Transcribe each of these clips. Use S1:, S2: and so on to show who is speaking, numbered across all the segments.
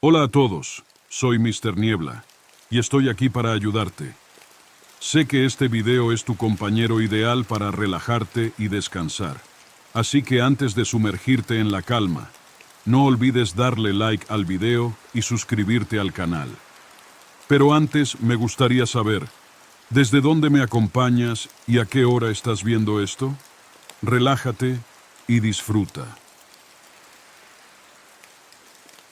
S1: Hola a todos, soy Mr. Niebla y estoy aquí para ayudarte. Sé que este video es tu compañero ideal para relajarte y descansar. Así que antes de sumergirte en la calma, no olvides darle like al video y suscribirte al canal. Pero antes me gustaría saber, ¿desde dónde me acompañas y a qué hora estás viendo esto? Relájate y disfruta.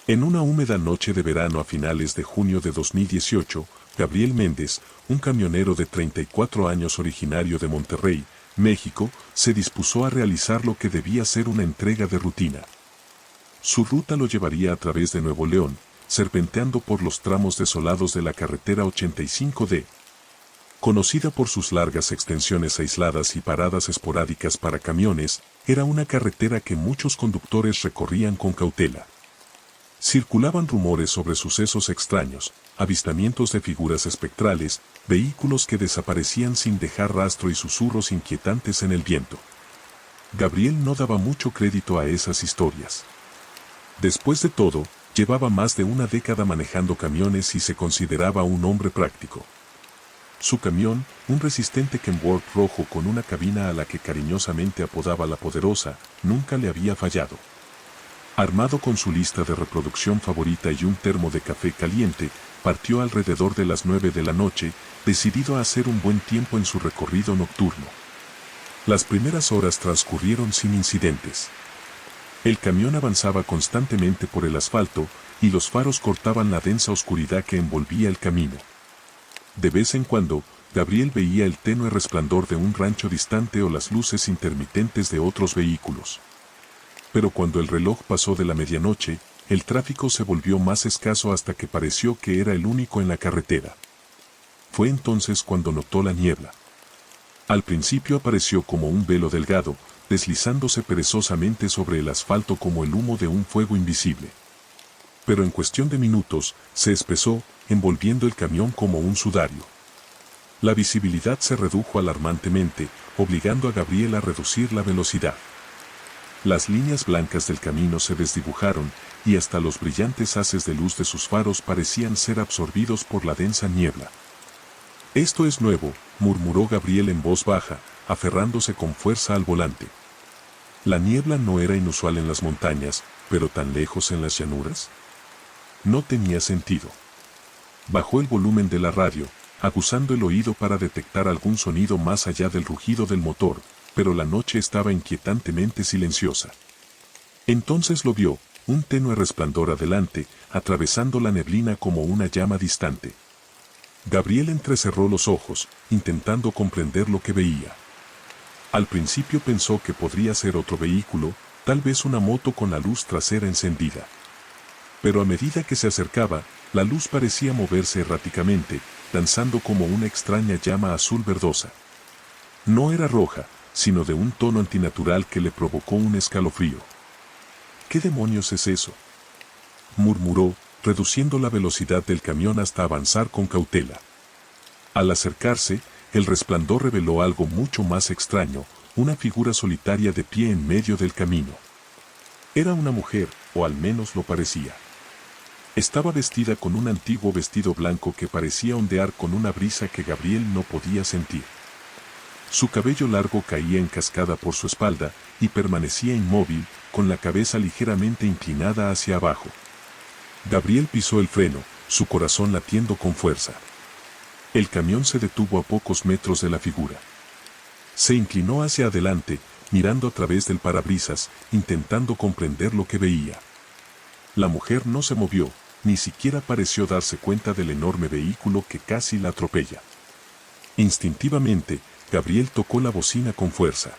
S2: En una húmeda noche de verano a finales de junio de 2018, Gabriel Méndez, un camionero de 34 años originario de Monterrey, México, se dispuso a realizar lo que debía ser una entrega de rutina. Su ruta lo llevaría a través de Nuevo León, serpenteando por los tramos desolados de la carretera 85D. Conocida por sus largas extensiones aisladas y paradas esporádicas para camiones, era una carretera que muchos conductores recorrían con cautela. Circulaban rumores sobre sucesos extraños, avistamientos de figuras espectrales, vehículos que desaparecían sin dejar rastro y susurros inquietantes en el viento. Gabriel no daba mucho crédito a esas historias. Después de todo, llevaba más de una década manejando camiones y se consideraba un hombre práctico. Su camión, un resistente Kenworth rojo con una cabina a la que cariñosamente apodaba La Poderosa, nunca le había fallado. Armado con su lista de reproducción favorita y un termo de café caliente, partió alrededor de las 9 de la noche, decidido a hacer un buen tiempo en su recorrido nocturno. Las primeras horas transcurrieron sin incidentes. El camión avanzaba constantemente por el asfalto, y los faros cortaban la densa oscuridad que envolvía el camino. De vez en cuando, Gabriel veía el tenue resplandor de un rancho distante o las luces intermitentes de otros vehículos. Pero cuando el reloj pasó de la medianoche, el tráfico se volvió más escaso hasta que pareció que era el único en la carretera. Fue entonces cuando notó la niebla. Al principio apareció como un velo delgado, deslizándose perezosamente sobre el asfalto como el humo de un fuego invisible. Pero en cuestión de minutos, se espesó, envolviendo el camión como un sudario. La visibilidad se redujo alarmantemente, obligando a Gabriel a reducir la velocidad. Las líneas blancas del camino se desdibujaron, y hasta los brillantes haces de luz de sus faros parecían ser absorbidos por la densa niebla. «Esto es nuevo», murmuró Gabriel en voz baja, aferrándose con fuerza al volante. La niebla no era inusual en las montañas, pero tan lejos en las llanuras. No tenía sentido. Bajó el volumen de la radio, aguzando el oído para detectar algún sonido más allá del rugido del motor, pero la noche estaba inquietantemente silenciosa. Entonces lo vio, un tenue resplandor adelante, atravesando la neblina como una llama distante. Gabriel entrecerró los ojos, intentando comprender lo que veía. Al principio pensó que podría ser otro vehículo, tal vez una moto con la luz trasera encendida. Pero a medida que se acercaba, la luz parecía moverse erráticamente, danzando como una extraña llama azul verdosa. No era roja, sino de un tono antinatural que le provocó un escalofrío. «¿Qué demonios es eso?», murmuró, reduciendo la velocidad del camión hasta avanzar con cautela. Al acercarse, el resplandor reveló algo mucho más extraño, una figura solitaria de pie en medio del camino. Era una mujer, o al menos lo parecía. Estaba vestida con un antiguo vestido blanco que parecía ondear con una brisa que Gabriel no podía sentir. Su cabello largo caía en cascada por su espalda, y permanecía inmóvil, con la cabeza ligeramente inclinada hacia abajo. Gabriel pisó el freno, su corazón latiendo con fuerza. El camión se detuvo a pocos metros de la figura. Se inclinó hacia adelante, mirando a través del parabrisas, intentando comprender lo que veía. La mujer no se movió, ni siquiera pareció darse cuenta del enorme vehículo que casi la atropella. Instintivamente, Gabriel tocó la bocina con fuerza.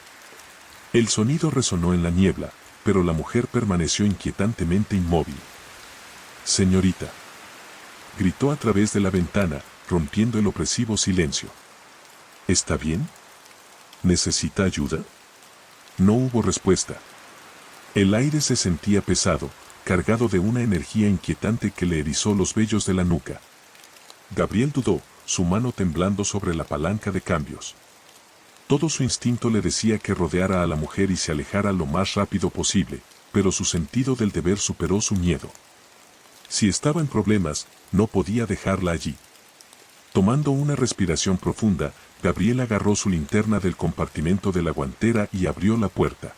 S2: El sonido resonó en la niebla, pero la mujer permaneció inquietantemente inmóvil. «Señorita», gritó a través de la ventana, rompiendo el opresivo silencio. «¿Está bien? ¿Necesita ayuda?». No hubo respuesta. El aire se sentía pesado, cargado de una energía inquietante que le erizó los vellos de la nuca. Gabriel dudó, su mano temblando sobre la palanca de cambios. Todo su instinto le decía que rodeara a la mujer y se alejara lo más rápido posible, pero su sentido del deber superó su miedo. Si estaba en problemas, no podía dejarla allí. Tomando una respiración profunda, Gabriel agarró su linterna del compartimento de la guantera y abrió la puerta.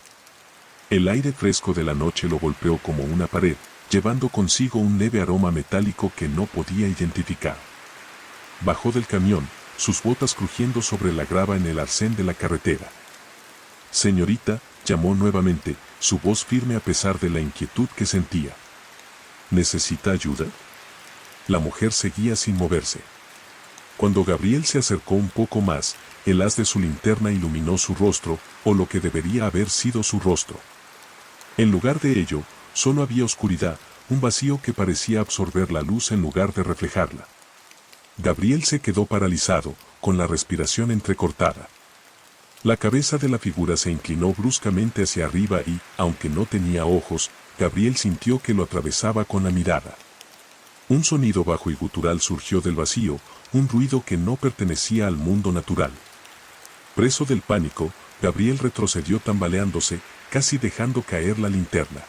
S2: El aire fresco de la noche lo golpeó como una pared, llevando consigo un leve aroma metálico que no podía identificar. Bajó del camión, sus botas crujiendo sobre la grava en el arcén de la carretera. «Señorita», llamó nuevamente, su voz firme a pesar de la inquietud que sentía. «¿Necesita ayuda?». La mujer seguía sin moverse. Cuando Gabriel se acercó un poco más, el haz de su linterna iluminó su rostro, o lo que debería haber sido su rostro. En lugar de ello, solo había oscuridad, un vacío que parecía absorber la luz en lugar de reflejarla. Gabriel se quedó paralizado, con la respiración entrecortada. La cabeza de la figura se inclinó bruscamente hacia arriba y, aunque no tenía ojos, Gabriel sintió que lo atravesaba con la mirada. Un sonido bajo y gutural surgió del vacío, un ruido que no pertenecía al mundo natural. Preso del pánico, Gabriel retrocedió tambaleándose, casi dejando caer la linterna.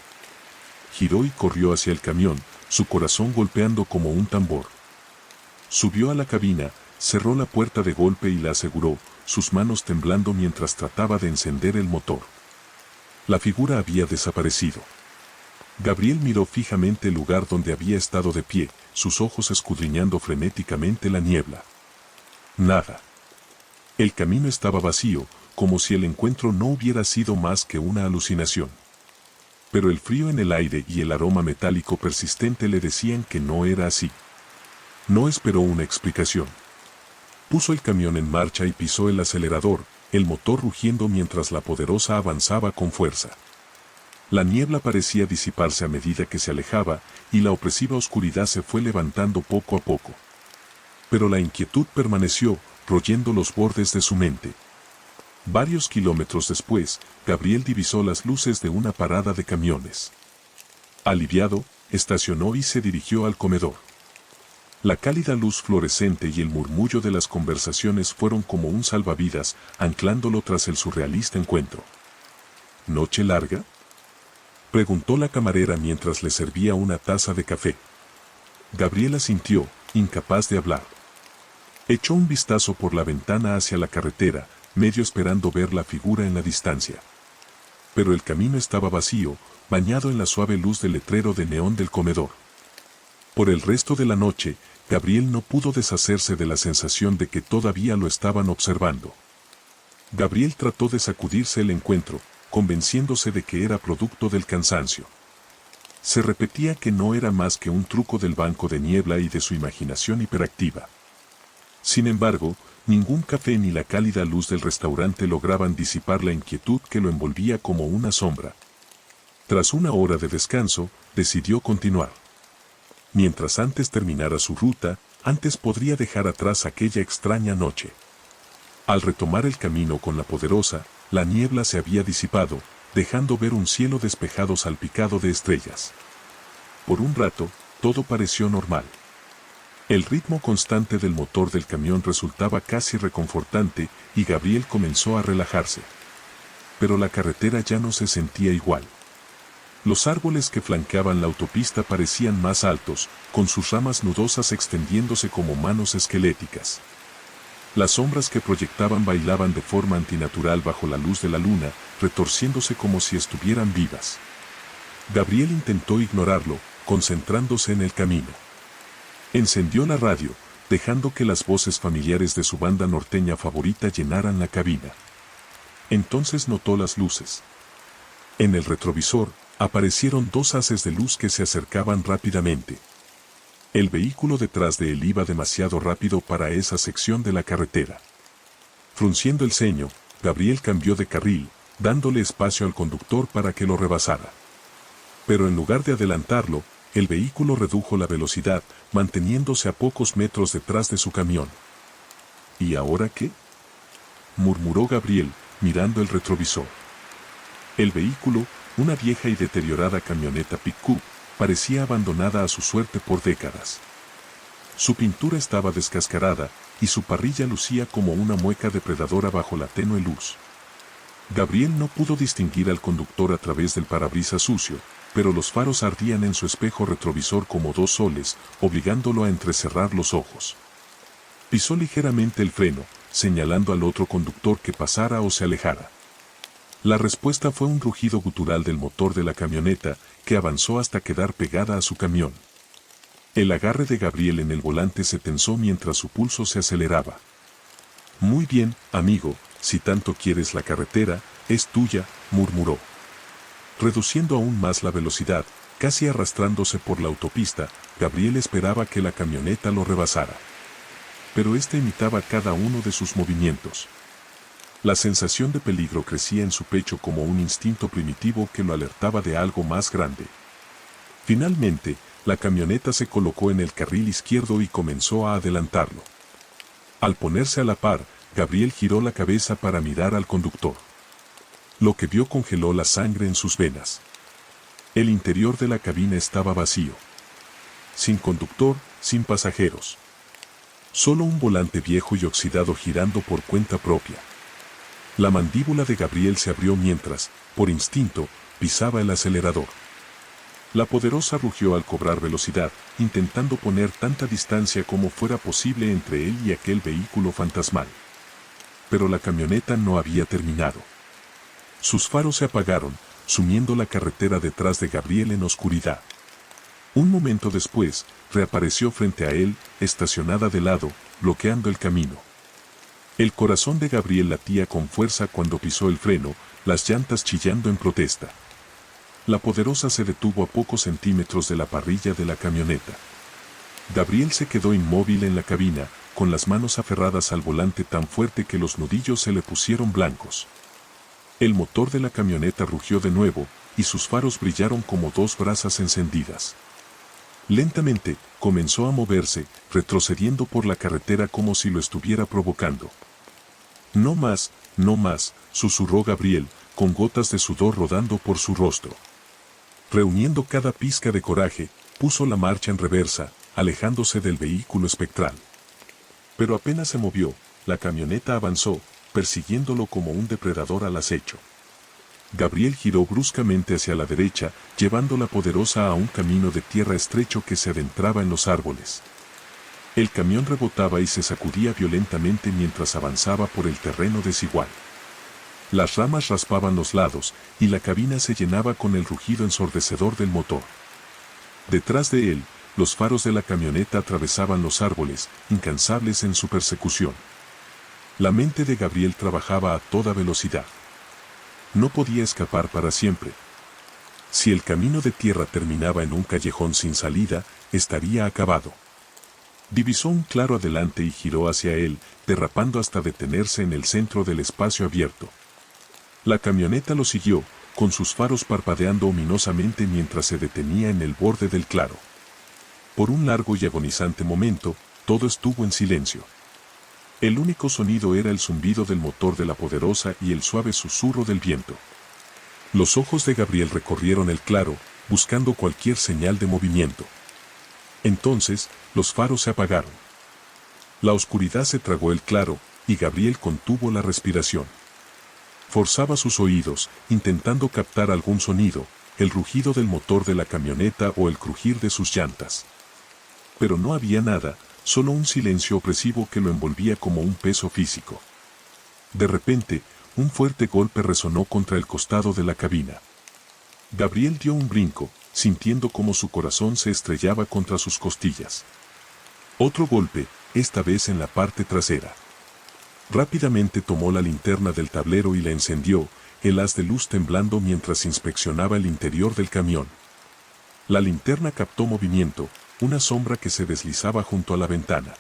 S2: Giró y corrió hacia el camión, su corazón golpeando como un tambor. Subió a la cabina, cerró la puerta de golpe y la aseguró, sus manos temblando mientras trataba de encender el motor. La figura había desaparecido. Gabriel miró fijamente el lugar donde había estado de pie, sus ojos escudriñando frenéticamente la niebla. Nada. El camino estaba vacío, como si el encuentro no hubiera sido más que una alucinación. Pero el frío en el aire y el aroma metálico persistente le decían que no era así. No esperó una explicación. Puso el camión en marcha y pisó el acelerador, el motor rugiendo mientras la poderosa avanzaba con fuerza. La niebla parecía disiparse a medida que se alejaba, y la opresiva oscuridad se fue levantando poco a poco. Pero la inquietud permaneció, royendo los bordes de su mente. Varios kilómetros después, Gabriel divisó las luces de una parada de camiones. Aliviado, estacionó y se dirigió al comedor. La cálida luz fluorescente y el murmullo de las conversaciones fueron como un salvavidas, anclándolo tras el surrealista encuentro. ¿Noche larga?, preguntó la camarera mientras le servía una taza de café. Gabriel asintió, incapaz de hablar. Echó un vistazo por la ventana hacia la carretera, medio esperando ver la figura en la distancia. Pero el camino estaba vacío, bañado en la suave luz del letrero de neón del comedor. Por el resto de la noche, Gabriel no pudo deshacerse de la sensación de que todavía lo estaban observando. Gabriel trató de sacudirse el encuentro, convenciéndose de que era producto del cansancio. Se repetía que no era más que un truco del banco de niebla y de su imaginación hiperactiva. Sin embargo, ningún café ni la cálida luz del restaurante lograban disipar la inquietud que lo envolvía como una sombra. Tras una hora de descanso, decidió continuar. Mientras antes terminara su ruta, antes podría dejar atrás aquella extraña noche. Al retomar el camino con la poderosa, la niebla se había disipado, dejando ver un cielo despejado salpicado de estrellas. Por un rato, todo pareció normal. El ritmo constante del motor del camión resultaba casi reconfortante y Gabriel comenzó a relajarse. Pero la carretera ya no se sentía igual. Los árboles que flanqueaban la autopista parecían más altos, con sus ramas nudosas extendiéndose como manos esqueléticas. Las sombras que proyectaban bailaban de forma antinatural bajo la luz de la luna, retorciéndose como si estuvieran vivas. Gabriel intentó ignorarlo, concentrándose en el camino. Encendió la radio, dejando que las voces familiares de su banda norteña favorita llenaran la cabina. Entonces notó las luces. En el retrovisor, aparecieron dos haces de luz que se acercaban rápidamente. El vehículo detrás de él iba demasiado rápido para esa sección de la carretera. Frunciendo el ceño, Gabriel cambió de carril, dándole espacio al conductor para que lo rebasara. Pero en lugar de adelantarlo, el vehículo redujo la velocidad, manteniéndose a pocos metros detrás de su camión. ¿Y ahora qué?, murmuró Gabriel, mirando el retrovisor. El vehículo, una vieja y deteriorada camioneta pick-up, parecía abandonada a su suerte por décadas. Su pintura estaba descascarada, y su parrilla lucía como una mueca depredadora bajo la tenue luz. Gabriel no pudo distinguir al conductor a través del parabrisas sucio, pero los faros ardían en su espejo retrovisor como dos soles, obligándolo a entrecerrar los ojos. Pisó ligeramente el freno, señalando al otro conductor que pasara o se alejara. La respuesta fue un rugido gutural del motor de la camioneta, que avanzó hasta quedar pegada a su camión. El agarre de Gabriel en el volante se tensó mientras su pulso se aceleraba. «Muy bien, amigo, si tanto quieres la carretera, es tuya», murmuró. Reduciendo aún más la velocidad, casi arrastrándose por la autopista, Gabriel esperaba que la camioneta lo rebasara. Pero éste imitaba cada uno de sus movimientos. La sensación de peligro crecía en su pecho como un instinto primitivo que lo alertaba de algo más grande. Finalmente, la camioneta se colocó en el carril izquierdo y comenzó a adelantarlo. Al ponerse a la par, Gabriel giró la cabeza para mirar al conductor. Lo que vio congeló la sangre en sus venas. El interior de la cabina estaba vacío. Sin conductor, sin pasajeros. Solo un volante viejo y oxidado girando por cuenta propia. La mandíbula de Gabriel se abrió mientras, por instinto, pisaba el acelerador. La poderosa rugió al cobrar velocidad, intentando poner tanta distancia como fuera posible entre él y aquel vehículo fantasmal. Pero la camioneta no había terminado. Sus faros se apagaron, sumiendo la carretera detrás de Gabriel en oscuridad. Un momento después, reapareció frente a él, estacionada de lado, bloqueando el camino. El corazón de Gabriel latía con fuerza cuando pisó el freno, las llantas chillando en protesta. La poderosa se detuvo a pocos centímetros de la parrilla de la camioneta. Gabriel se quedó inmóvil en la cabina, con las manos aferradas al volante tan fuerte que los nudillos se le pusieron blancos. El motor de la camioneta rugió de nuevo, y sus faros brillaron como dos brasas encendidas. Lentamente, comenzó a moverse, retrocediendo por la carretera como si lo estuviera provocando. «No más», susurró Gabriel, con gotas de sudor rodando por su rostro. Reuniendo cada pizca de coraje, puso la marcha en reversa, alejándose del vehículo espectral. Pero apenas se movió, la camioneta avanzó, persiguiéndolo como un depredador al acecho. Gabriel giró bruscamente hacia la derecha, llevando la poderosa a un camino de tierra estrecho que se adentraba en los árboles. El camión rebotaba y se sacudía violentamente mientras avanzaba por el terreno desigual. Las ramas raspaban los lados, y la cabina se llenaba con el rugido ensordecedor del motor. Detrás de él, los faros de la camioneta atravesaban los árboles, incansables en su persecución. La mente de Gabriel trabajaba a toda velocidad. No podía escapar para siempre. Si el camino de tierra terminaba en un callejón sin salida, estaría acabado. Divisó un claro adelante y giró hacia él, derrapando hasta detenerse en el centro del espacio abierto. La camioneta lo siguió, con sus faros parpadeando ominosamente mientras se detenía en el borde del claro. Por un largo y agonizante momento, todo estuvo en silencio. El único sonido era el zumbido del motor de la poderosa y el suave susurro del viento. Los ojos de Gabriel recorrieron el claro, buscando cualquier señal de movimiento. Entonces, los faros se apagaron. La oscuridad se tragó el claro, y Gabriel contuvo la respiración. Forzaba sus oídos, intentando captar algún sonido, el rugido del motor de la camioneta o el crujir de sus llantas. Pero no había nada, solo un silencio opresivo que lo envolvía como un peso físico. De repente, un fuerte golpe resonó contra el costado de la cabina. Gabriel dio un brinco, sintiendo como su corazón se estrellaba contra sus costillas. Otro golpe, esta vez en la parte trasera. Rápidamente tomó la linterna del tablero y la encendió, el haz de luz temblando mientras inspeccionaba el interior del camión. La linterna captó movimiento, una sombra que se deslizaba junto a la ventana.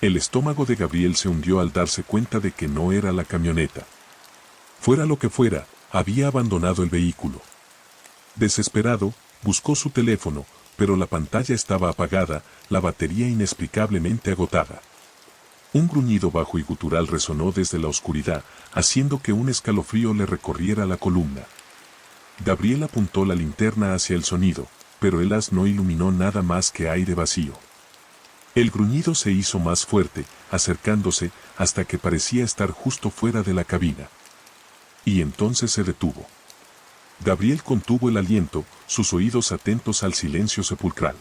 S2: El estómago de Gabriel se hundió al darse cuenta de que no era la camioneta. Fuera lo que fuera, había abandonado el vehículo. Desesperado, buscó su teléfono, pero la pantalla estaba apagada, la batería inexplicablemente agotada. Un gruñido bajo y gutural resonó desde la oscuridad, haciendo que un escalofrío le recorriera la columna. Gabriel apuntó la linterna hacia el sonido, pero el haz no iluminó nada más que aire vacío. El gruñido se hizo más fuerte, acercándose, hasta que parecía estar justo fuera de la cabina. Y entonces se detuvo. Gabriel contuvo el aliento, sus oídos atentos al silencio sepulcral.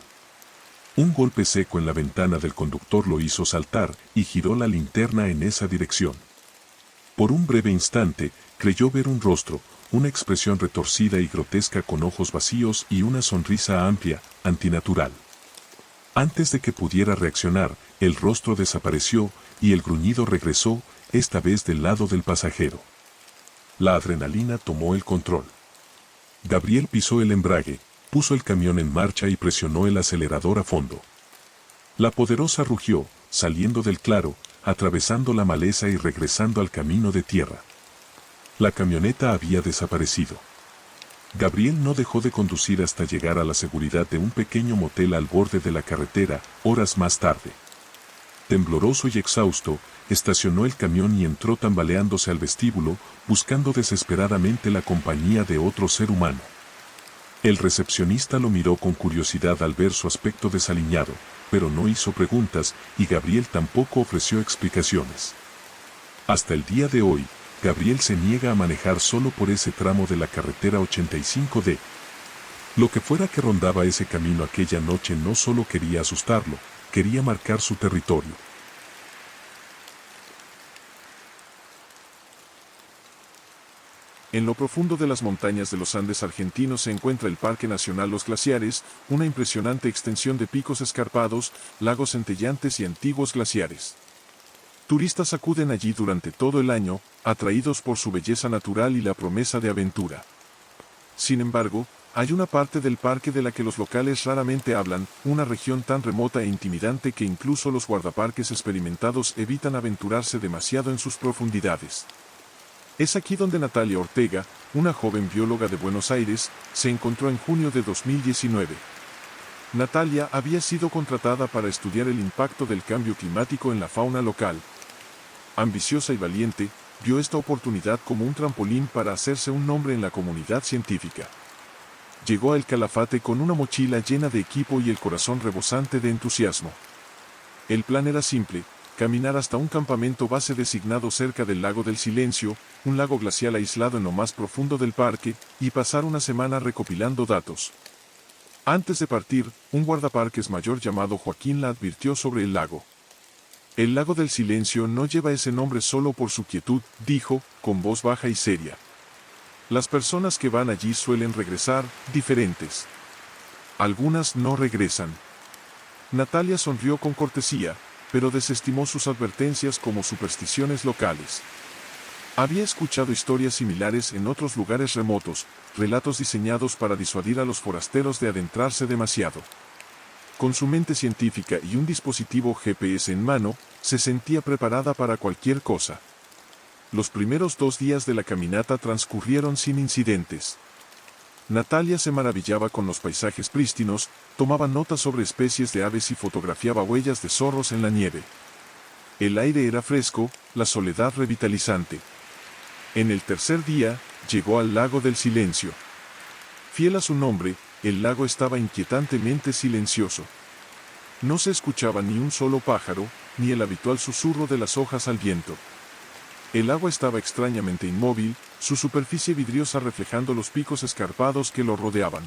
S2: Un golpe seco en la ventana del conductor lo hizo saltar y giró la linterna en esa dirección. Por un breve instante, creyó ver un rostro, una expresión retorcida y grotesca con ojos vacíos y una sonrisa amplia, antinatural. Antes de que pudiera reaccionar, el rostro desapareció y el gruñido regresó, esta vez del lado del pasajero. La adrenalina tomó el control. Gabriel pisó el embrague, puso el camión en marcha y presionó el acelerador a fondo. La poderosa rugió, saliendo del claro, atravesando la maleza y regresando al camino de tierra. La camioneta había desaparecido. Gabriel no dejó de conducir hasta llegar a la seguridad de un pequeño motel al borde de la carretera, horas más tarde. Tembloroso y exhausto, estacionó el camión y entró tambaleándose al vestíbulo, buscando desesperadamente la compañía de otro ser humano. El recepcionista lo miró con curiosidad al ver su aspecto desaliñado, pero no hizo preguntas y Gabriel tampoco ofreció explicaciones. Hasta el día de hoy, Gabriel se niega a manejar solo por ese tramo de la carretera 85D. Lo que fuera que rondaba ese camino aquella noche no solo quería asustarlo, quería marcar su territorio.
S3: En lo profundo de las montañas de los Andes argentinos se encuentra el Parque Nacional Los Glaciares, una impresionante extensión de picos escarpados, lagos centelleantes y antiguos glaciares. Turistas acuden allí durante todo el año, atraídos por su belleza natural y la promesa de aventura. Sin embargo, hay una parte del parque de la que los locales raramente hablan, una región tan remota e intimidante que incluso los guardaparques experimentados evitan aventurarse demasiado en sus profundidades. Es aquí donde Natalia Ortega, una joven bióloga de Buenos Aires, se encontró en junio de 2019. Natalia había sido contratada para estudiar el impacto del cambio climático en la fauna local. Ambiciosa y valiente, vio esta oportunidad como un trampolín para hacerse un nombre en la comunidad científica. Llegó a El Calafate con una mochila llena de equipo y el corazón rebosante de entusiasmo. El plan era simple: caminar hasta un campamento base designado cerca del Lago del Silencio, un lago glacial aislado en lo más profundo del parque, y pasar una semana recopilando datos. Antes de partir, un guardaparques mayor llamado Joaquín la advirtió sobre el lago. El Lago del Silencio no lleva ese nombre solo por su quietud, dijo, con voz baja y seria. Las personas que van allí suelen regresar, diferentes. Algunas no regresan. Natalia sonrió con cortesía, pero desestimó sus advertencias como supersticiones locales. Había escuchado historias similares en otros lugares remotos, relatos diseñados para disuadir a los forasteros de adentrarse demasiado. Con su mente científica y un dispositivo GPS en mano, se sentía preparada para cualquier cosa. Los primeros 2 días de la caminata transcurrieron sin incidentes. Natalia se maravillaba con los paisajes prístinos, tomaba notas sobre especies de aves y fotografiaba huellas de zorros en la nieve. El aire era fresco, la soledad revitalizante. En el tercer día, llegó al Lago del Silencio. Fiel a su nombre, el lago estaba inquietantemente silencioso. No se escuchaba ni un solo pájaro, ni el habitual susurro de las hojas al viento. El agua estaba extrañamente inmóvil, su superficie vidriosa reflejando los picos escarpados que lo rodeaban.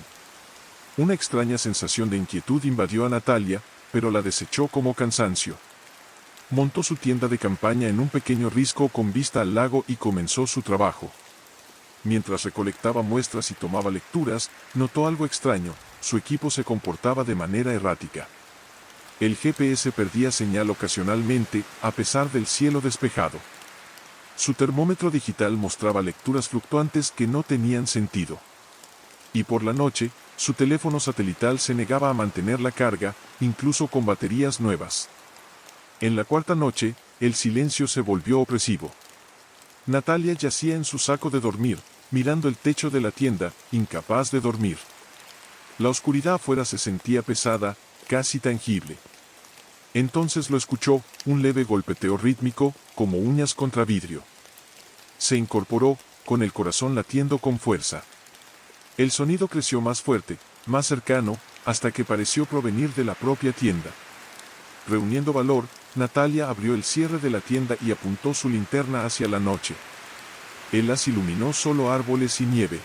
S3: Una extraña sensación de inquietud invadió a Natalia, pero la desechó como cansancio. Montó su tienda de campaña en un pequeño risco con vista al lago y comenzó su trabajo. Mientras recolectaba muestras y tomaba lecturas, notó algo extraño: su equipo se comportaba de manera errática. El GPS perdía señal ocasionalmente, a pesar del cielo despejado. Su termómetro digital mostraba lecturas fluctuantes que no tenían sentido. Y por la noche, su teléfono satelital se negaba a mantener la carga, incluso con baterías nuevas. En la cuarta noche, el silencio se volvió opresivo. Natalia yacía en su saco de dormir, mirando el techo de la tienda, incapaz de dormir. La oscuridad afuera se sentía pesada, casi tangible. Entonces lo escuchó, un leve golpeteo rítmico, como uñas contra vidrio. Se incorporó, con el corazón latiendo con fuerza. El sonido creció más fuerte, más cercano, hasta que pareció provenir de la propia tienda. Reuniendo valor, Natalia abrió el cierre de la tienda y apuntó su linterna hacia la noche. El haz iluminó solo árboles y nieve.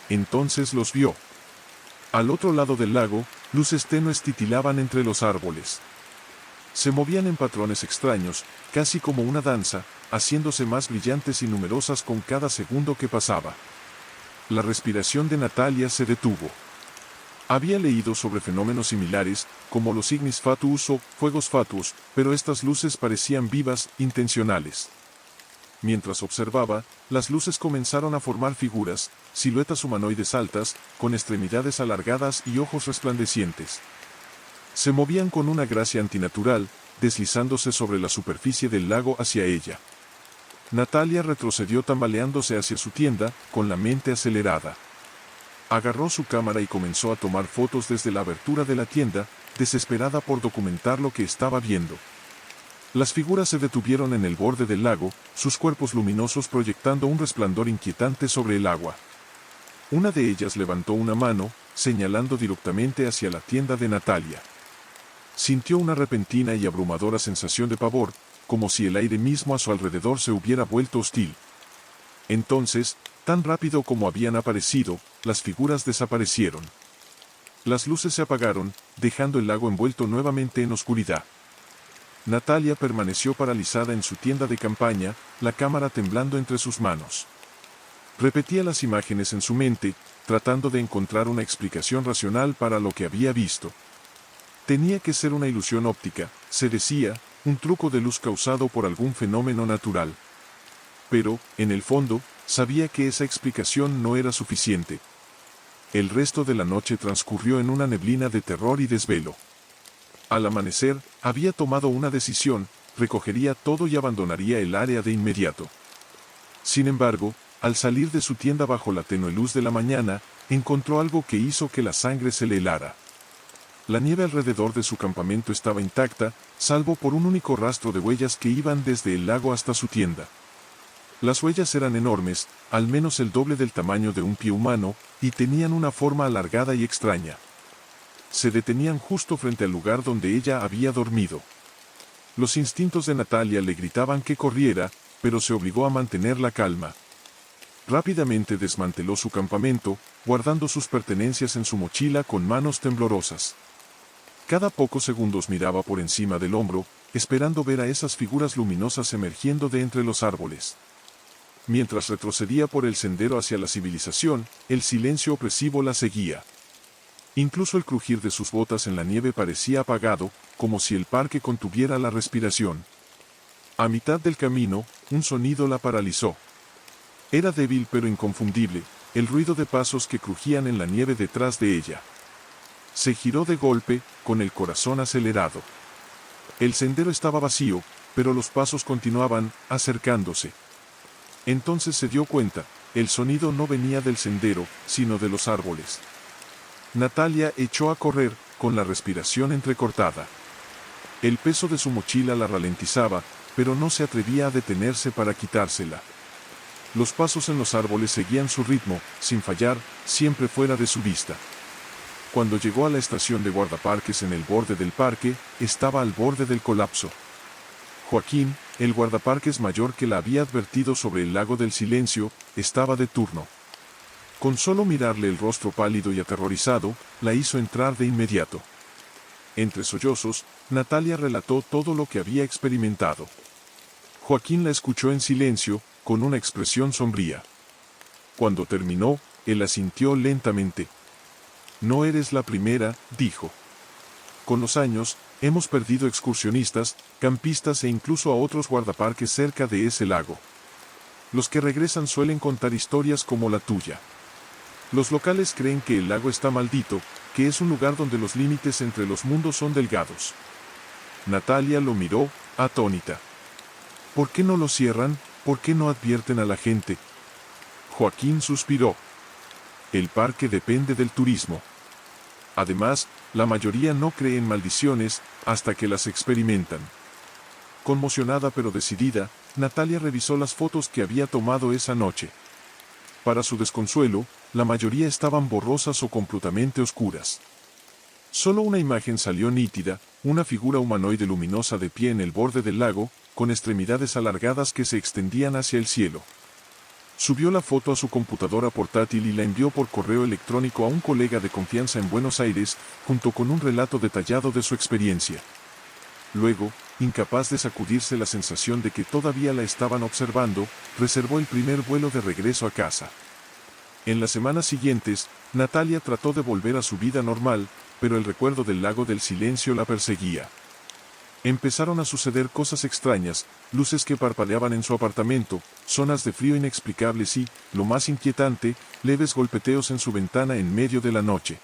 S3: Entonces los vio. Al otro lado del lago, luces tenues titilaban entre los árboles. Se movían en patrones extraños, casi como una danza, haciéndose más brillantes y numerosas con cada segundo que pasaba. La respiración de Natalia se detuvo. Había leído sobre fenómenos similares, como los ignis fatuus o fuegos fatuos, pero estas luces parecían vivas, intencionales. Mientras observaba, las luces comenzaron a formar figuras, siluetas humanoides altas, con extremidades alargadas y ojos resplandecientes. Se movían con una gracia antinatural, deslizándose sobre la superficie del lago hacia ella. Natalia retrocedió tambaleándose hacia su tienda, con la mente acelerada. Agarró su cámara y comenzó a tomar fotos desde la abertura de la tienda, desesperada por documentar lo que estaba viendo. Las figuras se detuvieron en el borde del lago, sus cuerpos luminosos proyectando un resplandor inquietante sobre el agua. Una de ellas levantó una mano, señalando directamente hacia la tienda de Natalia. Sintió una repentina y abrumadora sensación de pavor, como si el aire mismo a su alrededor se hubiera vuelto hostil. Entonces, tan rápido como habían aparecido, las figuras desaparecieron. Las luces se apagaron, dejando el lago envuelto nuevamente en oscuridad. Natalia permaneció paralizada en su tienda de campaña, la cámara temblando entre sus manos. Repetía las imágenes en su mente, tratando de encontrar una explicación racional para lo que había visto. Tenía que ser una ilusión óptica, se decía, un truco de luz causado por algún fenómeno natural. Pero, en el fondo, sabía que esa explicación no era suficiente. El resto de la noche transcurrió en una neblina de terror y desvelo. Al amanecer, había tomado una decisión, recogería todo y abandonaría el área de inmediato. Sin embargo, al salir de su tienda bajo la tenue luz de la mañana, encontró algo que hizo que la sangre se le helara. La nieve alrededor de su campamento estaba intacta, salvo por un único rastro de huellas que iban desde el lago hasta su tienda. Las huellas eran enormes, al menos el doble del tamaño de un pie humano, y tenían una forma alargada y extraña. Se detenían justo frente al lugar donde ella había dormido. Los instintos de Natalia le gritaban que corriera, pero se obligó a mantener la calma. Rápidamente desmanteló su campamento, guardando sus pertenencias en su mochila con manos temblorosas. Cada pocos segundos miraba por encima del hombro, esperando ver a esas figuras luminosas emergiendo de entre los árboles. Mientras retrocedía por el sendero hacia la civilización, el silencio opresivo la seguía. Incluso el crujir de sus botas en la nieve parecía apagado, como si el parque contuviera la respiración. A mitad del camino, un sonido la paralizó. Era débil pero inconfundible, el ruido de pasos que crujían en la nieve detrás de ella. Se giró de golpe, con el corazón acelerado. El sendero estaba vacío, pero los pasos continuaban, acercándose. Entonces se dio cuenta, el sonido no venía del sendero, sino de los árboles. Natalia echó a correr, con la respiración entrecortada. El peso de su mochila la ralentizaba, pero no se atrevía a detenerse para quitársela. Los pasos en los árboles seguían su ritmo, sin fallar, siempre fuera de su vista. Cuando llegó a la estación de guardaparques en el borde del parque, estaba al borde del colapso. Joaquín, el guardaparques mayor que la había advertido sobre el lago del silencio, estaba de turno. Con solo mirarle el rostro pálido y aterrorizado, la hizo entrar de inmediato. Entre sollozos, Natalia relató todo lo que había experimentado. Joaquín la escuchó en silencio, con una expresión sombría. Cuando terminó, él asintió lentamente. No eres la primera, dijo. Con los años, hemos perdido excursionistas, campistas e incluso a otros guardaparques cerca de ese lago. Los que regresan suelen contar historias como la tuya. Los locales creen que el lago está maldito, que es un lugar donde los límites entre los mundos son delgados. Natalia lo miró, atónita. ¿Por qué no lo cierran? ¿Por qué no advierten a la gente? Joaquín suspiró. El parque depende del turismo. Además, la mayoría no cree en maldiciones hasta que las experimentan. Conmocionada pero decidida, Natalia revisó las fotos que había tomado esa noche. Para su desconsuelo, la mayoría estaban borrosas o completamente oscuras. Solo una imagen salió nítida, una figura humanoide luminosa de pie en el borde del lago, con extremidades alargadas que se extendían hacia el cielo. Subió la foto a su computadora portátil y la envió por correo electrónico a un colega de confianza en Buenos Aires, junto con un relato detallado de su experiencia. Luego, incapaz de sacudirse la sensación de que todavía la estaban observando, reservó el primer vuelo de regreso a casa. En las semanas siguientes, Natalia trató de volver a su vida normal, pero el recuerdo del lago del silencio la perseguía. Empezaron a suceder cosas extrañas, luces que parpadeaban en su apartamento, zonas de frío inexplicables y, lo más inquietante, leves golpeteos en su ventana en medio de la noche.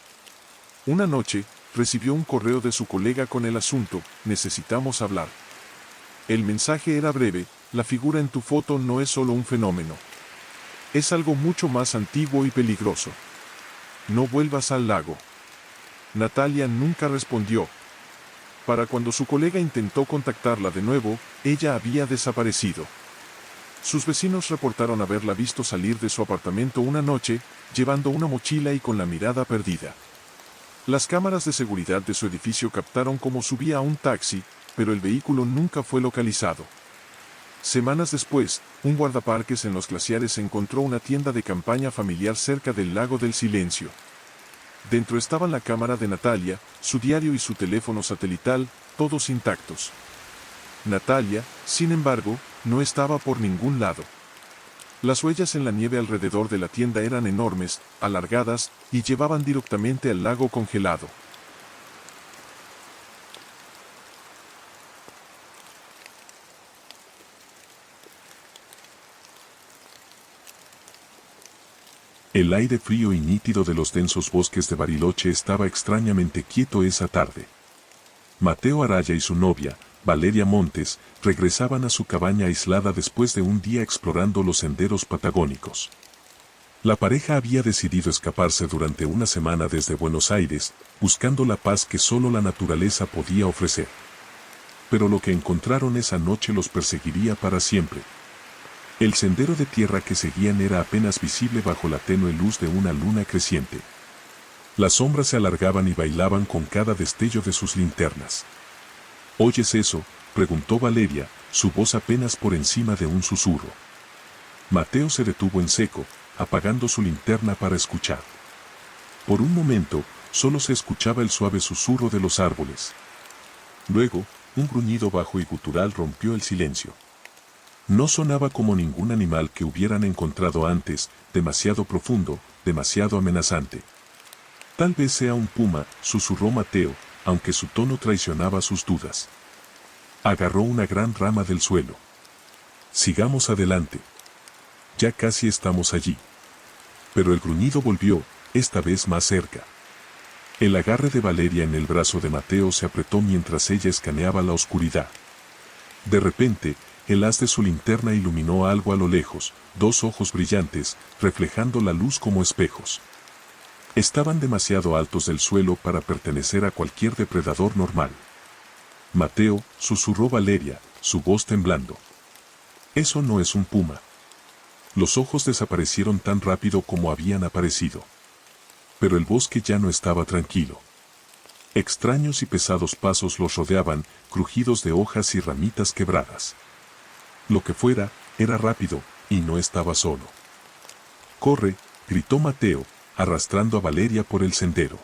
S3: Una noche, recibió un correo de su colega con el asunto: necesitamos hablar. El mensaje era breve: la figura en tu foto no es solo un fenómeno. Es algo mucho más antiguo y peligroso. No vuelvas al lago. Natalia nunca respondió. Para cuando su colega intentó contactarla de nuevo, ella había desaparecido. Sus vecinos reportaron haberla visto salir de su apartamento una noche, llevando una mochila y con la mirada perdida. Las cámaras de seguridad de su edificio captaron cómo subía a un taxi, pero el vehículo nunca fue localizado. Semanas después, un guardaparques en Los Glaciares encontró una tienda de campaña familiar cerca del Lago del Silencio. Dentro estaban la cámara de Natalia, su diario y su teléfono satelital, todos intactos. Natalia, sin embargo, no estaba por ningún lado. Las huellas en la nieve alrededor de la tienda eran enormes, alargadas, y llevaban directamente al lago congelado.
S2: El aire frío y nítido de los densos bosques de Bariloche estaba extrañamente quieto esa tarde. Mateo Araya y su novia, Valeria Montes, regresaban a su cabaña aislada después de un día explorando los senderos patagónicos. La pareja había decidido escaparse durante una semana desde Buenos Aires, buscando la paz que solo la naturaleza podía ofrecer. Pero lo que encontraron esa noche los perseguiría para siempre. El sendero de tierra que seguían era apenas visible bajo la tenue luz de una luna creciente. Las sombras se alargaban y bailaban con cada destello de sus linternas. ¿Oyes eso?, preguntó Valeria, su voz apenas por encima de un susurro. Mateo se detuvo en seco, apagando su linterna para escuchar. Por un momento, solo se escuchaba el suave susurro de los árboles. Luego, un gruñido bajo y gutural rompió el silencio. No sonaba como ningún animal que hubieran encontrado antes, demasiado profundo, demasiado amenazante. Tal vez sea un puma, susurró Mateo, aunque su tono traicionaba sus dudas. Agarró una gran rama del suelo. Sigamos adelante. Ya casi estamos allí. Pero el gruñido volvió, esta vez más cerca. El agarre de Valeria en el brazo de Mateo se apretó mientras ella escaneaba la oscuridad. De repente, el haz de su linterna iluminó algo a lo lejos, dos ojos brillantes, reflejando la luz como espejos. Estaban demasiado altos del suelo para pertenecer a cualquier depredador normal. Mateo, susurró Valeria, su voz temblando. Eso no es un puma. Los ojos desaparecieron tan rápido como habían aparecido. Pero el bosque ya no estaba tranquilo. Extraños y pesados pasos los rodeaban, crujidos de hojas y ramitas quebradas. Lo que fuera, era rápido, y no estaba solo. «¡Corre!», gritó Mateo, arrastrando a Valeria por el sendero.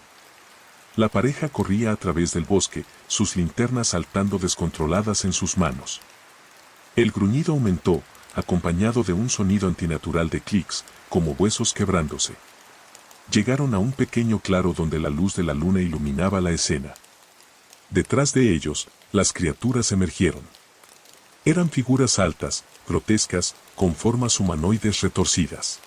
S2: La pareja corría a través del bosque, sus linternas saltando descontroladas en sus manos. El gruñido aumentó, acompañado de un sonido antinatural de clics, como huesos quebrándose. Llegaron a un pequeño claro donde la luz de la luna iluminaba la escena. Detrás de ellos, las criaturas emergieron. Eran figuras altas, grotescas, con formas humanoides retorcidas.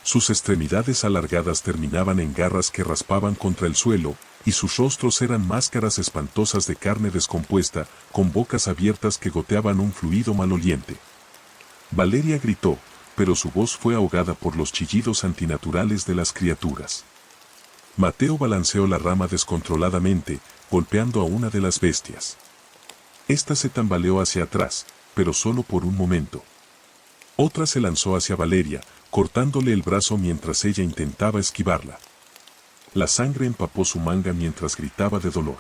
S2: Sus extremidades alargadas terminaban en garras que raspaban contra el suelo, y sus rostros eran máscaras espantosas de carne descompuesta, con bocas abiertas que goteaban un fluido maloliente. Valeria gritó, pero su voz fue ahogada por los chillidos antinaturales de las criaturas. Mateo balanceó la rama descontroladamente, golpeando a una de las bestias. Esta se tambaleó hacia atrás, pero solo por un momento. Otra se lanzó hacia Valeria, cortándole el brazo mientras ella intentaba esquivarla. La sangre empapó su manga mientras gritaba de dolor.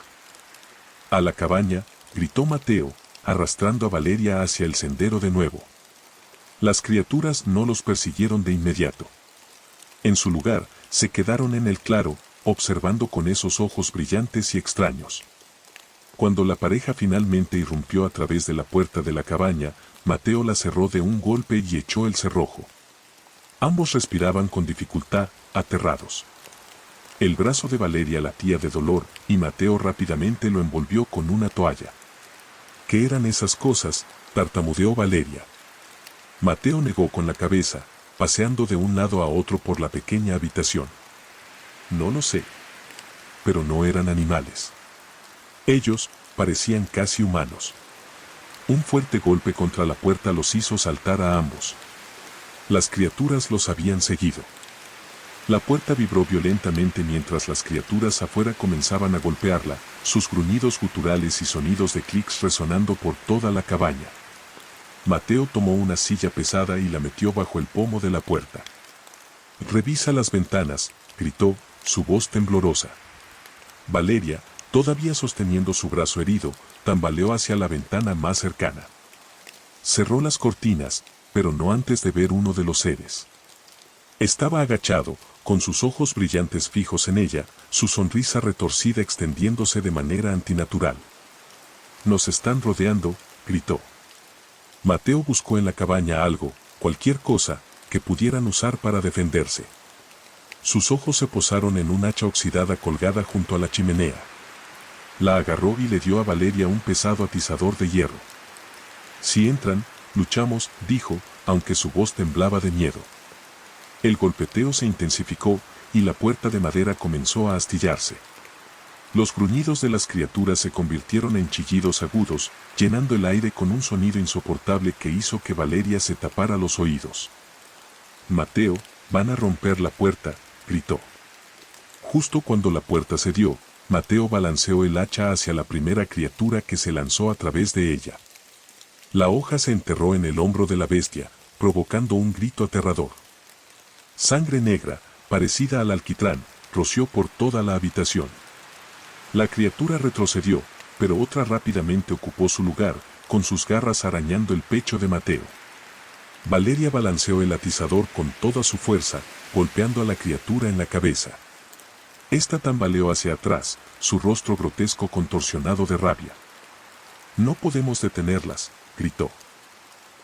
S2: «A la cabaña», gritó Mateo, arrastrando a Valeria hacia el sendero de nuevo. Las criaturas no los persiguieron de inmediato. En su lugar, se quedaron en el claro, observando con esos ojos brillantes y extraños. Cuando la pareja finalmente irrumpió a través de la puerta de la cabaña, Mateo la cerró de un golpe y echó el cerrojo. Ambos respiraban con dificultad, aterrados. El brazo de Valeria latía de dolor, y Mateo rápidamente lo envolvió con una toalla. ¿Qué eran esas cosas?, tartamudeó Valeria. Mateo negó con la cabeza, paseando de un lado a otro por la pequeña habitación. No lo sé. Pero no eran animales. Ellos parecían casi humanos. Un fuerte golpe contra la puerta los hizo saltar a ambos. Las criaturas los habían seguido. La puerta vibró violentamente mientras las criaturas afuera comenzaban a golpearla, sus gruñidos guturales y sonidos de clics resonando por toda la cabaña. Mateo tomó una silla pesada y la metió bajo el pomo de la puerta. «Revisa las ventanas», gritó, su voz temblorosa. Valeria, todavía sosteniendo su brazo herido, tambaleó hacia la ventana más cercana. Cerró las cortinas, pero no antes de ver uno de los seres. Estaba agachado, con sus ojos brillantes fijos en ella, su sonrisa retorcida extendiéndose de manera antinatural. «Nos están rodeando», gritó. Mateo buscó en la cabaña algo, cualquier cosa, que pudieran usar para defenderse. Sus ojos se posaron en un hacha oxidada colgada junto a la chimenea. La agarró y le dio a Valeria un pesado atizador de hierro. «Si entran, luchamos», dijo, aunque su voz temblaba de miedo. El golpeteo se intensificó, y la puerta de madera comenzó a astillarse. Los gruñidos de las criaturas se convirtieron en chillidos agudos, llenando el aire con un sonido insoportable que hizo que Valeria se tapara los oídos. «Mateo, van a romper la puerta», gritó. Justo cuando la puerta cedió, Mateo balanceó el hacha hacia la primera criatura que se lanzó a través de ella. La hoja se enterró en el hombro de la bestia, provocando un grito aterrador. Sangre negra, parecida al alquitrán, roció por toda la habitación. La criatura retrocedió, pero otra rápidamente ocupó su lugar, con sus garras arañando el pecho de Mateo. Valeria balanceó el atizador con toda su fuerza, golpeando a la criatura en la cabeza. Esta tambaleó hacia atrás, su rostro grotesco contorsionado de rabia. «No podemos detenerlas», gritó.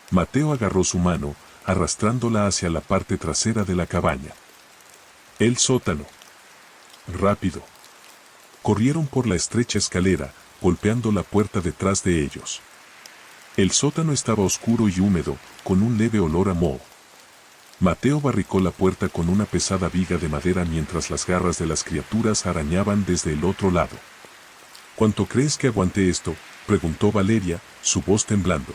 S2: Mateo agarró su mano, arrastrándola hacia la parte trasera de la cabaña. «El sótano». «Rápido». Corrieron por la estrecha escalera, golpeando la puerta detrás de ellos. El sótano estaba oscuro y húmedo, con un leve olor a moho. Mateo barricó la puerta con una pesada viga de madera mientras las garras de las criaturas arañaban desde el otro lado. «¿Cuánto crees que aguante esto?», preguntó Valeria, su voz temblando.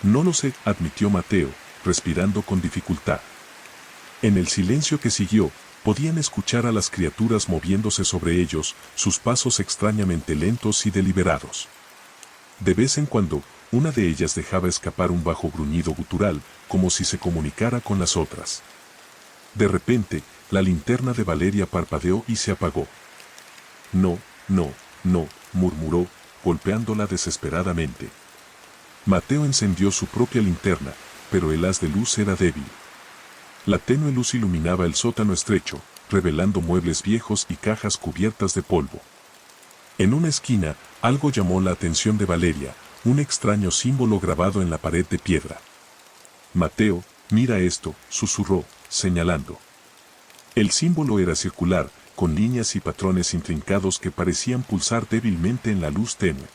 S2: «No lo sé», admitió Mateo, respirando con dificultad. En el silencio que siguió, podían escuchar a las criaturas moviéndose sobre ellos, sus pasos extrañamente lentos y deliberados. De vez en cuando, una de ellas dejaba escapar un bajo gruñido gutural, como si se comunicara con las otras. De repente, la linterna de Valeria parpadeó y se apagó. «No, no, no», murmuró, golpeándola desesperadamente. Mateo encendió su propia linterna, pero el haz de luz era débil. La tenue luz iluminaba el sótano estrecho, revelando muebles viejos y cajas cubiertas de polvo. En una esquina, algo llamó la atención de Valeria, un extraño símbolo grabado en la pared de piedra. «Mateo, mira esto», susurró, señalando. El símbolo era circular, con líneas y patrones intrincados que parecían pulsar débilmente en la luz tenue.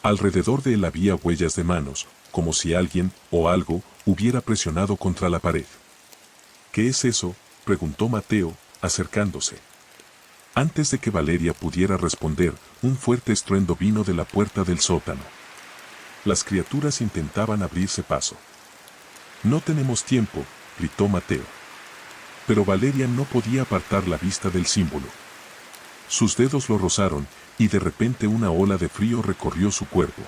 S2: Alrededor de él había huellas de manos, como si alguien, o algo, hubiera presionado contra la pared. «¿Qué es eso?», preguntó Mateo, acercándose. Antes de que Valeria pudiera responder, un fuerte estruendo vino de la puerta del sótano. Las criaturas intentaban abrirse paso. «No tenemos tiempo», gritó Mateo. Pero Valeria no podía apartar la vista del símbolo. Sus dedos lo rozaron, y de repente una ola de frío recorrió su cuerpo.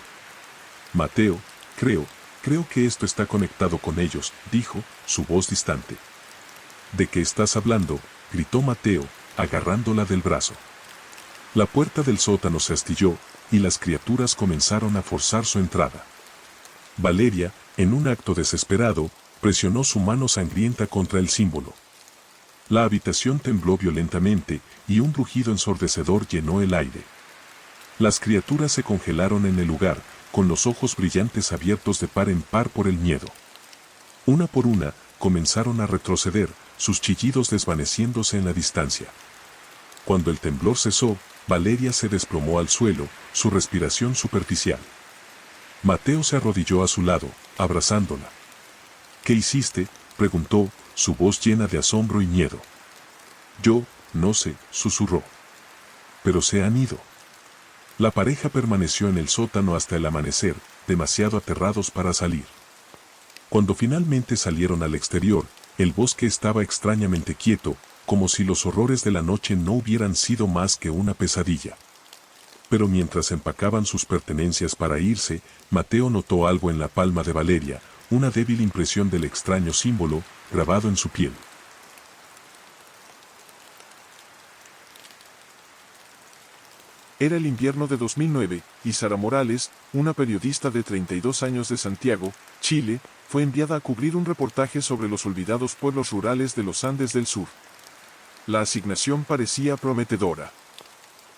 S2: «Mateo, creo que esto está conectado con ellos», dijo, su voz distante. «¿De qué estás hablando?», gritó Mateo, agarrándola del brazo. La puerta del sótano se astilló, y las criaturas comenzaron a forzar su entrada. Valeria, en un acto desesperado, presionó su mano sangrienta contra el símbolo. La habitación tembló violentamente y un rugido ensordecedor llenó el aire. Las criaturas se congelaron en el lugar, con los ojos brillantes abiertos de par en par por el miedo. Una por una, comenzaron a retroceder, sus chillidos desvaneciéndose en la distancia. Cuando el temblor cesó, Valeria se desplomó al suelo, su respiración superficial. Mateo se arrodilló a su lado, abrazándola. ¿Qué hiciste?, preguntó, su voz llena de asombro y miedo. Yo, no sé, susurró. Pero se han ido. La pareja permaneció en el sótano hasta el amanecer, demasiado aterrados para salir. Cuando finalmente salieron al exterior, el bosque estaba extrañamente quieto, como si los horrores de la noche no hubieran sido más que una pesadilla. Pero mientras empacaban sus pertenencias para irse, Mateo notó algo en la palma de Valeria, una débil impresión del extraño símbolo, grabado en su piel.
S3: Era el invierno de 2009, y Sara Morales, una periodista de 32 años de Santiago, Chile, fue enviada a cubrir un reportaje sobre los olvidados pueblos rurales de los Andes del Sur. La asignación parecía prometedora.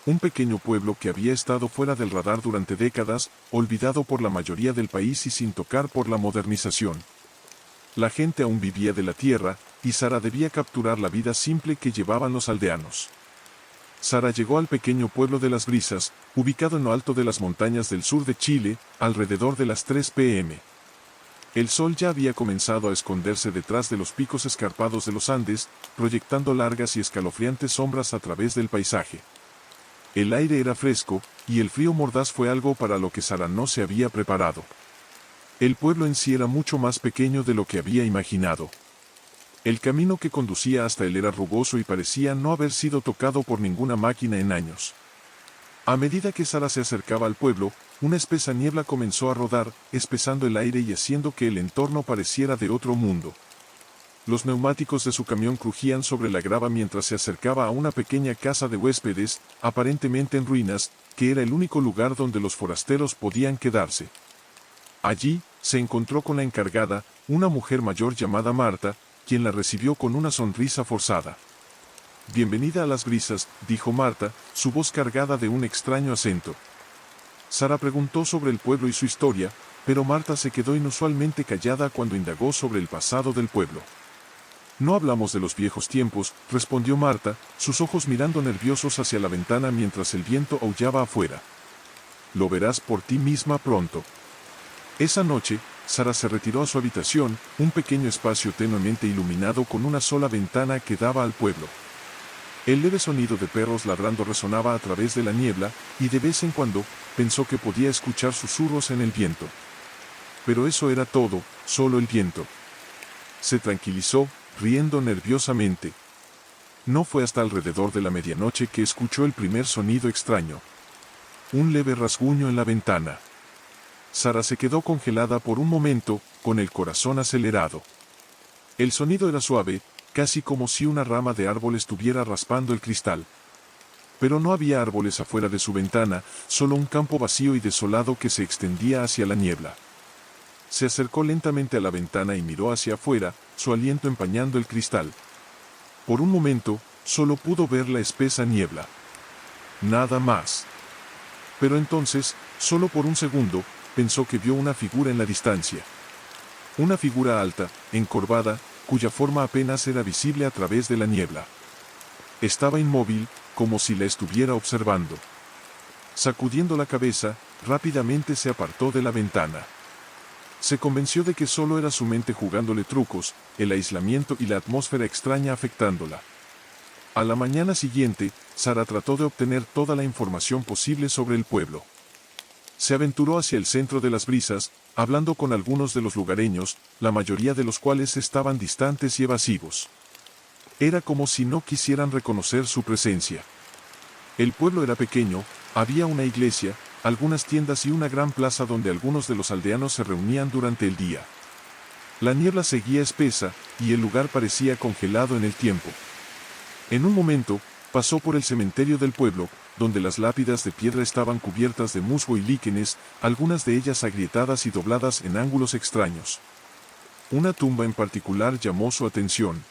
S3: Un pequeño pueblo que había estado fuera del radar durante décadas, olvidado por la mayoría del país y sin tocar por la modernización. La gente aún vivía de la tierra, y Sara debía capturar la vida simple que llevaban los aldeanos. Sara llegó al pequeño pueblo de Las Brisas, ubicado en lo alto de las montañas del sur de Chile, alrededor de las 3 p.m. El sol ya había comenzado a esconderse detrás de los picos escarpados de los Andes, proyectando largas y escalofriantes sombras a través del paisaje. El aire era fresco, y el frío mordaz fue algo para lo que Sara no se había preparado. El pueblo en sí era mucho más pequeño de lo que había imaginado. El camino que conducía hasta él era rugoso y parecía no haber sido tocado por ninguna máquina en años. A medida que Sara se acercaba al pueblo, una espesa niebla comenzó a rodar, espesando el aire y haciendo que el entorno pareciera de otro mundo. Los neumáticos de su camión crujían sobre la grava mientras se acercaba a una pequeña casa de huéspedes, aparentemente en ruinas, que era el único lugar donde los forasteros podían quedarse. Allí, se encontró con la encargada, una mujer mayor llamada Marta, quien la recibió con una sonrisa forzada. «Bienvenida a Las Brisas», dijo Marta, su voz cargada de un extraño acento. Sara preguntó sobre el pueblo y su historia, pero Marta se quedó inusualmente callada cuando indagó sobre el pasado del pueblo. «No hablamos de los viejos tiempos», respondió Marta, sus ojos mirando nerviosos hacia la ventana mientras el viento aullaba afuera. «Lo verás por ti misma pronto». Esa noche, Sara se retiró a su habitación, un pequeño espacio tenuemente iluminado con una sola ventana que daba al pueblo. El leve sonido de perros ladrando resonaba a través de la niebla, y de vez en cuando, pensó que podía escuchar susurros en el viento. Pero eso era todo, solo el viento. Se tranquilizó, riendo nerviosamente. No fue hasta alrededor de la medianoche que escuchó el primer sonido extraño. Un leve rasguño en la ventana. Sara se quedó congelada por un momento, con el corazón acelerado. El sonido era suave, casi como si una rama de árbol estuviera raspando el cristal. Pero no había árboles afuera de su ventana, solo un campo vacío y desolado que se extendía hacia la niebla. Se acercó lentamente a la ventana y miró hacia afuera, su aliento empañando el cristal. Por un momento, solo pudo ver la espesa niebla. Nada más. Pero entonces, solo por un segundo, pensó que vio una figura en la distancia. Una figura alta, encorvada, cuya forma apenas era visible a través de la niebla. Estaba inmóvil, como si la estuviera observando. Sacudiendo la cabeza, rápidamente se apartó de la ventana. Se convenció de que solo era su mente jugándole trucos, el aislamiento y la atmósfera extraña afectándola. A la mañana siguiente, Sara trató de obtener toda la información posible sobre el pueblo. Se aventuró hacia el centro de Las Brisas, hablando con algunos de los lugareños, la mayoría de los cuales estaban distantes y evasivos. Era como si no quisieran reconocer su presencia. El pueblo era pequeño, había una iglesia, algunas tiendas y una gran plaza donde algunos de los aldeanos se reunían durante el día. La niebla seguía espesa, y el lugar parecía congelado en el tiempo. En un momento, pasó por el cementerio del pueblo, donde las lápidas de piedra estaban cubiertas de musgo y líquenes, algunas de ellas agrietadas y dobladas en ángulos extraños. Una tumba en particular llamó su atención.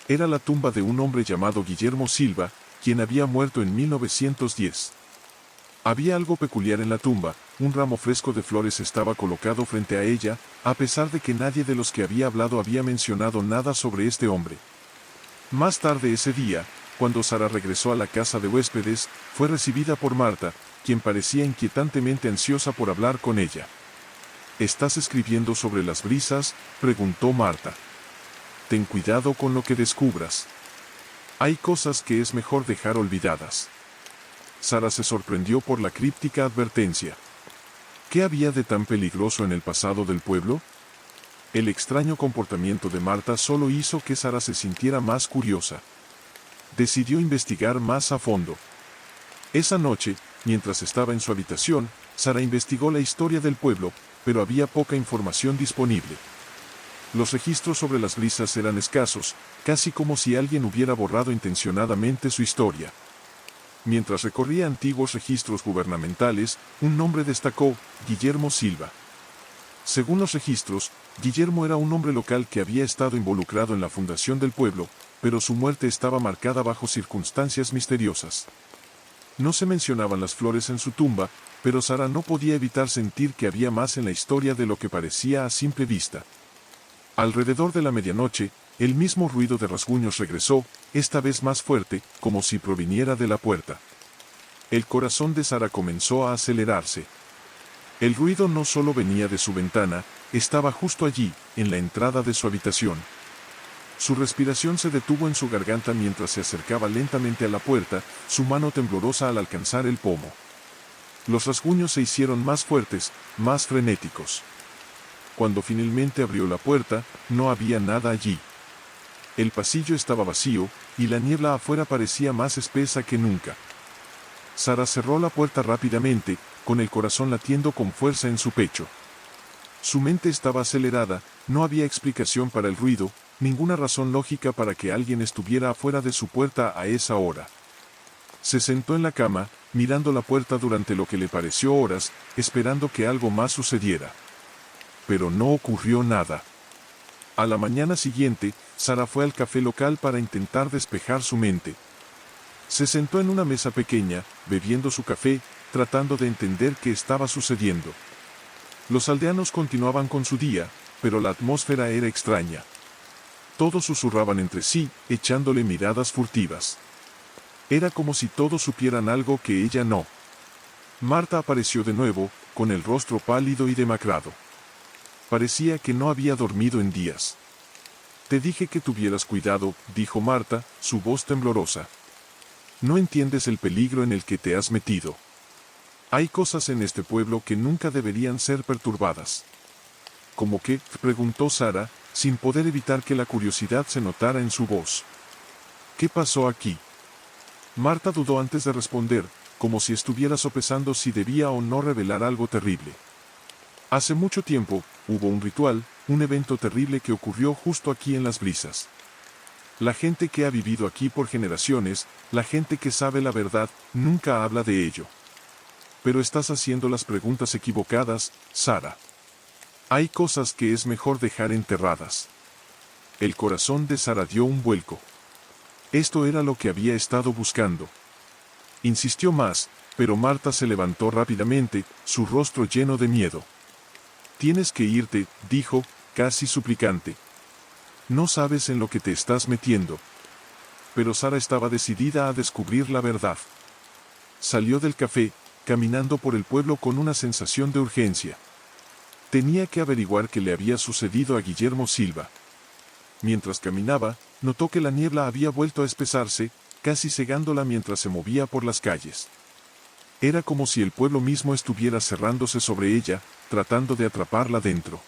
S3: Era la tumba de un hombre llamado Guillermo Silva, quien había muerto en 1910. Había algo peculiar en la tumba, un ramo fresco de flores estaba colocado frente a ella, a pesar de que nadie de los que había hablado había mencionado nada sobre este hombre. Más tarde ese día, cuando Sara regresó a la casa de huéspedes, fue recibida por Marta, quien parecía inquietantemente ansiosa por hablar con ella. ¿Estás escribiendo sobre las brisas?, preguntó Marta. Ten cuidado con lo que descubras. Hay cosas que es mejor dejar olvidadas. Sara se sorprendió por la críptica advertencia. ¿Qué había de tan peligroso en el pasado del pueblo? El extraño comportamiento de Marta solo hizo que Sara se sintiera más curiosa. Decidió investigar más a fondo. Esa noche, mientras estaba en su habitación, Sara investigó la historia del pueblo, pero había poca información disponible. Los registros sobre las brisas eran escasos, casi como si alguien hubiera borrado intencionadamente su historia. Mientras recorría antiguos registros gubernamentales, un nombre destacó: Guillermo Silva. Según los registros, Guillermo era un hombre local que había estado involucrado en la fundación del pueblo, pero su muerte estaba marcada bajo circunstancias misteriosas. No se mencionaban las flores en su tumba, pero Sara no podía evitar sentir que había más en la historia de lo que parecía a simple vista. Alrededor de la medianoche, el mismo ruido de rasguños regresó, esta vez más fuerte, como si proviniera de la puerta. El corazón de Sara comenzó a acelerarse. El ruido no solo venía de su ventana, estaba justo allí, en la entrada de su habitación. Su respiración se detuvo en su garganta mientras se acercaba lentamente a la puerta, su mano temblorosa al alcanzar el pomo. Los rasguños se hicieron más fuertes, más frenéticos. Cuando finalmente abrió la puerta, no había nada allí. El pasillo estaba vacío, y la niebla afuera parecía más espesa que nunca. Sara cerró la puerta rápidamente, con el corazón latiendo con fuerza en su pecho. Su mente estaba acelerada, no había explicación para el ruido, ninguna razón lógica para que alguien estuviera afuera de su puerta a esa hora. Se sentó en la cama, mirando la puerta durante lo que le pareció horas, esperando que algo más sucediera. Pero no ocurrió nada. A la mañana siguiente, Sara fue al café local para intentar despejar su mente. Se sentó en una mesa pequeña, bebiendo su café, tratando de entender qué estaba sucediendo. Los aldeanos continuaban con su día, pero la atmósfera era extraña. Todos susurraban entre sí, echándole miradas furtivas. Era como si todos supieran algo que ella no. Marta apareció de nuevo, con el rostro pálido y demacrado. Parecía que no había dormido en días. Te dije que tuvieras cuidado, dijo Marta, su voz temblorosa. No entiendes el peligro en el que te has metido. Hay cosas en este pueblo que nunca deberían ser perturbadas. ¿Cómo qué?, preguntó Sara, sin poder evitar que la curiosidad se notara en su voz. ¿Qué pasó aquí? Marta dudó antes de responder, como si estuviera sopesando si debía o no revelar algo terrible. Hace mucho tiempo, hubo un ritual, un evento terrible que ocurrió justo aquí en las brisas. La gente que ha vivido aquí por generaciones, la gente que sabe la verdad, nunca habla de ello. Pero estás haciendo las preguntas equivocadas, Sara. Hay cosas que es mejor dejar enterradas. El corazón de Sara dio un vuelco. Esto era lo que había estado buscando. Insistió más, pero Marta se levantó rápidamente, su rostro lleno de miedo. Tienes que irte, dijo, casi suplicante. No sabes en lo que te estás metiendo. Pero Sara estaba decidida a descubrir la verdad. Salió del café, caminando por el pueblo con una sensación de urgencia. Tenía que averiguar qué le había sucedido a Guillermo Silva. Mientras caminaba, notó que la niebla había vuelto a espesarse, casi cegándola mientras se movía por las calles. Era como si el pueblo mismo estuviera cerrándose sobre ella, tratando de atraparla dentro.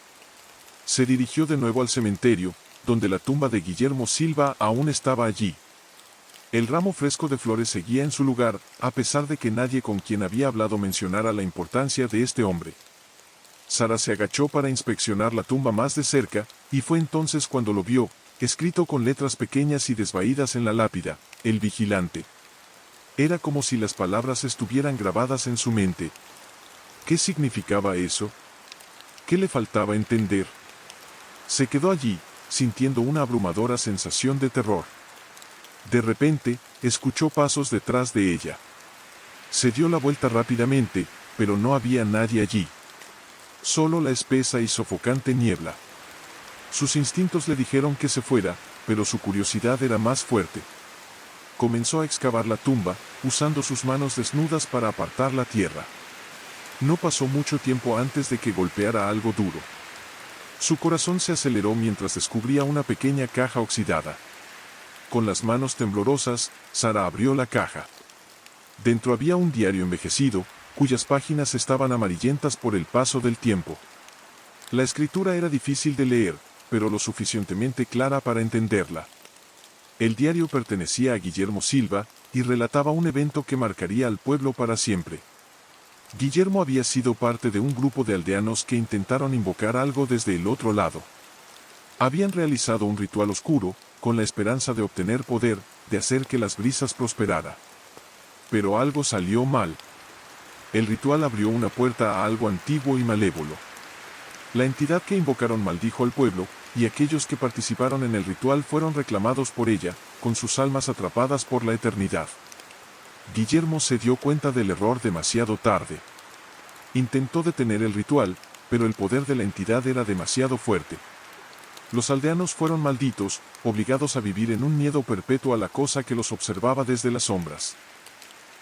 S3: Se dirigió de nuevo al cementerio, donde la tumba de Guillermo Silva aún estaba allí. El ramo fresco de flores seguía en su lugar, a pesar de que nadie con quien había hablado mencionara la importancia de este hombre. Sara se agachó para inspeccionar la tumba más de cerca, y fue entonces cuando lo vio, escrito con letras pequeñas y desvaídas en la lápida, el vigilante. Era como si las palabras estuvieran grabadas en su mente. ¿Qué significaba eso? ¿Qué le faltaba entender? Se quedó allí, sintiendo una abrumadora sensación de terror. De repente, escuchó pasos detrás de ella. Se dio la vuelta rápidamente, pero no había nadie allí. Solo la espesa y sofocante niebla. Sus instintos le dijeron que se fuera, pero su curiosidad era más fuerte. Comenzó a excavar la tumba, usando sus manos desnudas para apartar la tierra. No pasó mucho tiempo antes de que golpeara algo duro. Su corazón se aceleró mientras descubría una pequeña caja oxidada. Con las manos temblorosas, Sara abrió la caja. Dentro había un diario envejecido, cuyas páginas estaban amarillentas por el paso del tiempo. La escritura era difícil de leer, pero lo suficientemente clara para entenderla. El diario pertenecía a Guillermo Silva, y relataba un evento que marcaría al pueblo para siempre. Guillermo había sido parte de un grupo de aldeanos que intentaron invocar algo desde el otro lado. Habían realizado un ritual oscuro, con la esperanza de obtener poder, de hacer que las brisas prosperara. Pero algo salió mal. El ritual abrió una puerta a algo antiguo y malévolo. La entidad que invocaron maldijo al pueblo, y aquellos que participaron en el ritual fueron reclamados por ella, con sus almas atrapadas por la eternidad. Guillermo se dio cuenta del error demasiado tarde. Intentó detener el ritual, pero el poder de la entidad era demasiado fuerte. Los aldeanos fueron malditos, obligados a vivir en un miedo perpetuo a la cosa que los observaba desde las sombras.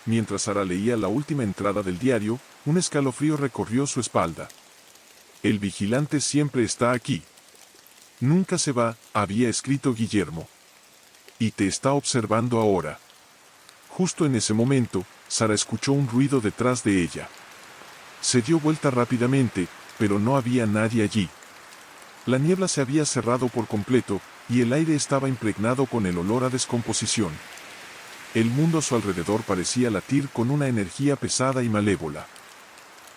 S3: Mientras Sara leía la última entrada del diario, un escalofrío recorrió su espalda. El vigilante siempre está aquí. Nunca se va, había escrito Guillermo. Y te está observando ahora. Justo en ese momento, Sara escuchó un ruido detrás de ella. Se dio vuelta rápidamente, pero no había nadie allí. La niebla se había cerrado por completo, y el aire estaba impregnado con el olor a descomposición. El mundo a su alrededor parecía latir con una energía pesada y malévola.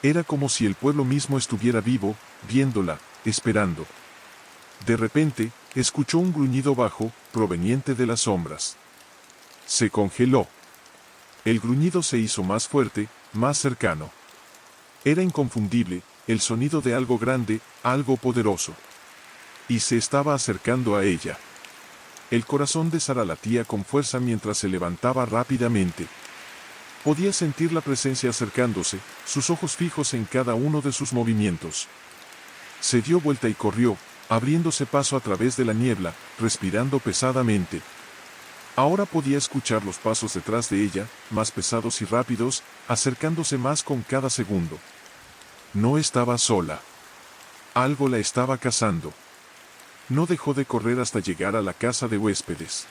S3: Era como si el pueblo mismo estuviera vivo, viéndola, esperando. De repente, escuchó un gruñido bajo, proveniente de las sombras. Se congeló. El gruñido se hizo más fuerte, más cercano. Era inconfundible, el sonido de algo grande, algo poderoso. Y se estaba acercando a ella. El corazón de Sara latía con fuerza mientras se levantaba rápidamente. Podía sentir la presencia acercándose, sus ojos fijos en cada uno de sus movimientos. Se dio vuelta y corrió, abriéndose paso a través de la niebla, respirando pesadamente. Ahora podía escuchar los pasos detrás de ella, más pesados y rápidos, acercándose más con cada segundo. No estaba sola. Algo la estaba cazando. No dejó de correr hasta llegar a la casa de huéspedes.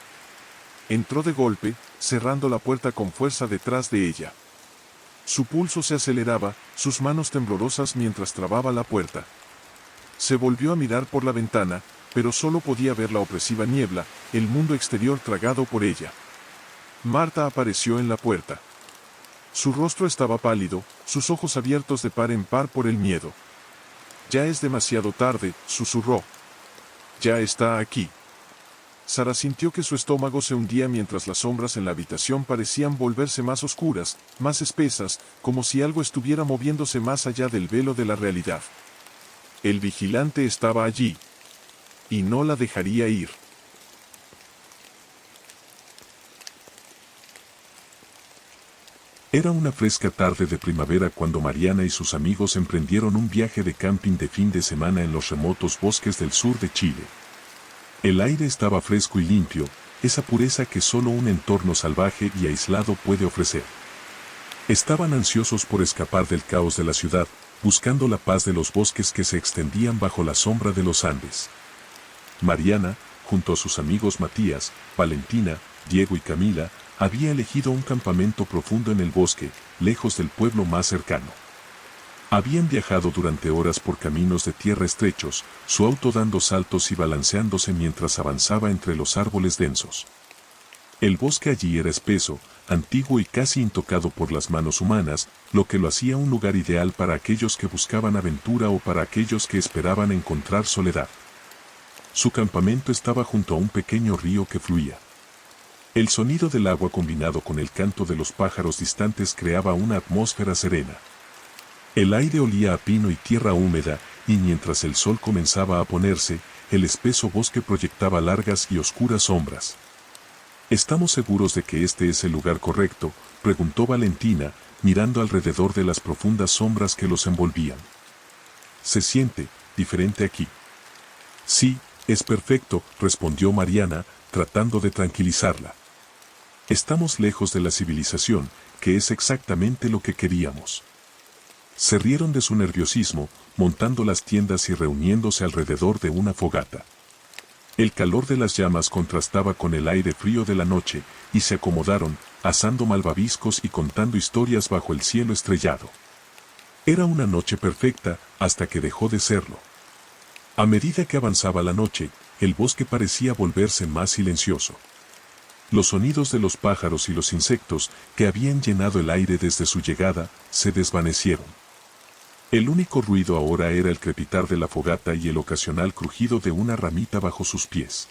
S3: Entró de golpe, cerrando la puerta con fuerza detrás de ella. Su pulso se aceleraba, sus manos temblorosas mientras trababa la puerta. Se volvió a mirar por la ventana, pero solo podía ver la opresiva niebla, el mundo exterior tragado por ella. Marta apareció en la puerta. Su rostro estaba pálido, sus ojos abiertos de par en par por el miedo. Ya es demasiado tarde, susurró. Ya está aquí. Sara sintió que su estómago se hundía mientras las sombras en la habitación parecían volverse más oscuras, más espesas, como si algo estuviera moviéndose más allá del velo de la realidad. El vigilante estaba allí. Y no la dejaría ir.
S2: Era una fresca tarde de primavera cuando Mariana y sus amigos emprendieron un viaje de camping de fin de semana en los remotos bosques del sur de Chile. El aire estaba fresco y limpio, esa pureza que solo un entorno salvaje y aislado puede ofrecer. Estaban ansiosos por escapar del caos de la ciudad, buscando la paz de los bosques que se extendían bajo la sombra de los Andes. Mariana, junto a sus amigos Matías, Valentina, Diego y Camila, había elegido un campamento profundo en el bosque, lejos del pueblo más cercano. Habían viajado durante horas por caminos de tierra estrechos, su auto dando saltos y balanceándose mientras avanzaba entre los árboles densos. El bosque allí era espeso, antiguo y casi intocado por las manos humanas, lo que lo hacía un lugar ideal para aquellos que buscaban aventura o para aquellos que esperaban encontrar soledad. Su campamento estaba junto a un pequeño río que fluía. El sonido del agua combinado con el canto de los pájaros distantes creaba una atmósfera serena. El aire olía a pino y tierra húmeda, y mientras el sol comenzaba a ponerse, el espeso bosque proyectaba largas y oscuras sombras. ¿Estamos seguros de que este es el lugar correcto?, preguntó Valentina, mirando alrededor de las profundas sombras que los envolvían. Se siente diferente aquí. Sí, es perfecto, respondió Mariana, tratando de tranquilizarla. Estamos lejos de la civilización, que es exactamente lo que queríamos. Se rieron de su nerviosismo, montando las tiendas y reuniéndose alrededor de una fogata. El calor de las llamas contrastaba con el aire frío de la noche, y se acomodaron, asando malvaviscos y contando historias bajo el cielo estrellado. Era una noche perfecta, hasta que dejó de serlo. A medida que avanzaba la noche, el bosque parecía volverse más silencioso. Los sonidos de los pájaros y los insectos, que habían llenado el aire desde su llegada, se desvanecieron. El único ruido ahora era el crepitar de la fogata y el ocasional crujido de una ramita bajo sus pies.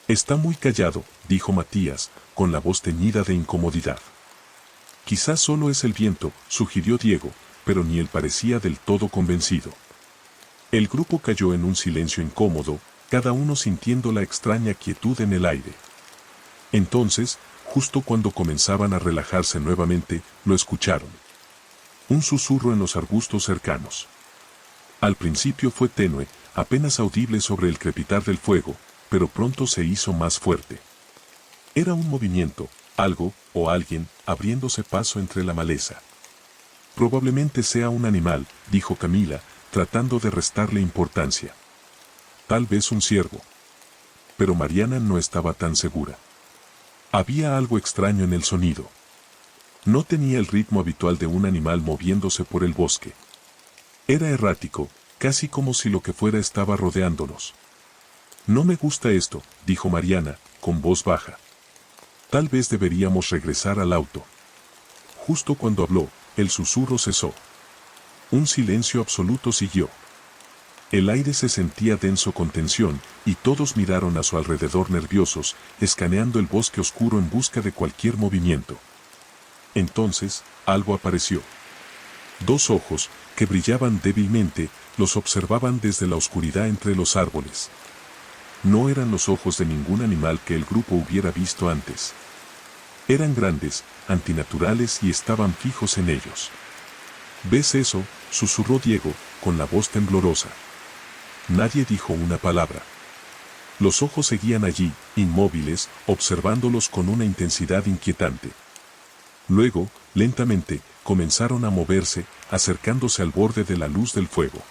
S2: Está muy callado, dijo Matías, con la voz teñida de incomodidad. Quizás solo es el viento, sugirió Diego, pero ni él parecía del todo convencido. El grupo cayó en un silencio incómodo, cada uno sintiendo la extraña quietud en el aire. Entonces, justo cuando comenzaban a relajarse nuevamente, lo escucharon. Un susurro en los arbustos cercanos. Al principio fue tenue, apenas audible sobre el crepitar del fuego, pero pronto se hizo más fuerte. Era un movimiento, algo, o alguien, abriéndose paso entre la maleza. Probablemente sea un animal, dijo Camila, tratando de restarle importancia. Tal vez un ciervo. Pero Mariana no estaba tan segura. Había algo extraño en el sonido. No tenía el ritmo habitual de un animal moviéndose por el bosque. Era errático, casi como si lo que fuera estaba rodeándonos. No me gusta esto, dijo Mariana, con voz baja. Tal vez deberíamos regresar al auto. Justo cuando habló, el susurro cesó. Un silencio absoluto siguió. El aire se sentía denso con tensión, y todos miraron a su alrededor nerviosos, escaneando el bosque oscuro en busca de cualquier movimiento. Entonces, algo apareció. Dos ojos, que brillaban débilmente, los observaban desde la oscuridad entre los árboles. No eran los ojos de ningún animal que el grupo hubiera visto antes. Eran grandes, antinaturales y estaban fijos en ellos. ¿Ves eso?, susurró Diego, con la voz temblorosa. Nadie dijo una palabra. Los ojos seguían allí, inmóviles, observándolos con una intensidad inquietante. Luego, lentamente, comenzaron a moverse, acercándose al borde de la luz del fuego.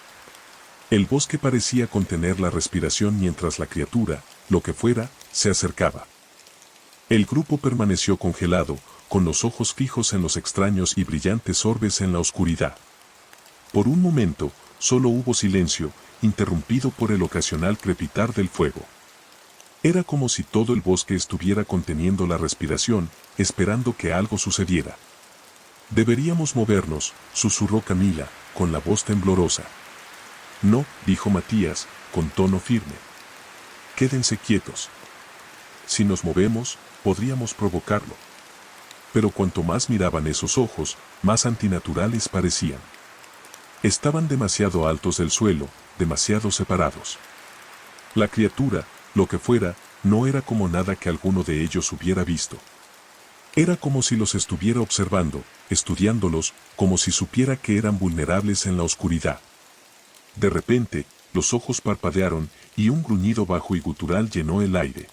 S2: El bosque parecía contener la respiración mientras la criatura, lo que fuera, se acercaba. El grupo permaneció congelado, con los ojos fijos en los extraños y brillantes orbes en la oscuridad. Por un momento, solo hubo silencio, interrumpido por el ocasional crepitar del fuego. Era como si todo el bosque estuviera conteniendo la respiración, esperando que algo sucediera. Deberíamos movernos, susurró Camila, con la voz temblorosa. No, dijo Matías, con tono firme. Quédense quietos. Si nos movemos, podríamos provocarlo. Pero cuanto más miraban esos ojos, más antinaturales parecían. Estaban demasiado altos del suelo, demasiado separados. La criatura, lo que fuera, no era como nada que alguno de ellos hubiera visto. Era como si los estuviera observando, estudiándolos, como si supiera que eran vulnerables en la oscuridad. De repente, los ojos parpadearon, y un gruñido bajo y gutural llenó el aire.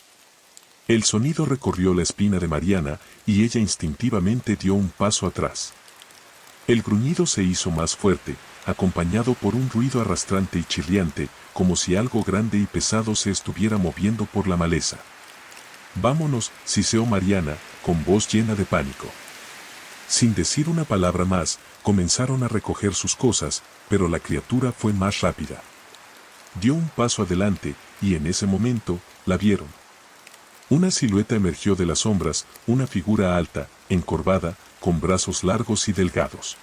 S2: El sonido recorrió la espina de Mariana, y ella instintivamente dio un paso atrás. El gruñido se hizo más fuerte, acompañado por un ruido arrastrante y chirriante, como si algo grande y pesado se estuviera moviendo por la maleza. «Vámonos», siseó Mariana, con voz llena de pánico. Sin decir una palabra más, comenzaron a recoger sus cosas, pero la criatura fue más rápida. Dio un paso adelante, y en ese momento, la vieron. Una silueta emergió de las sombras, una figura alta, encorvada, con brazos largos y delgados.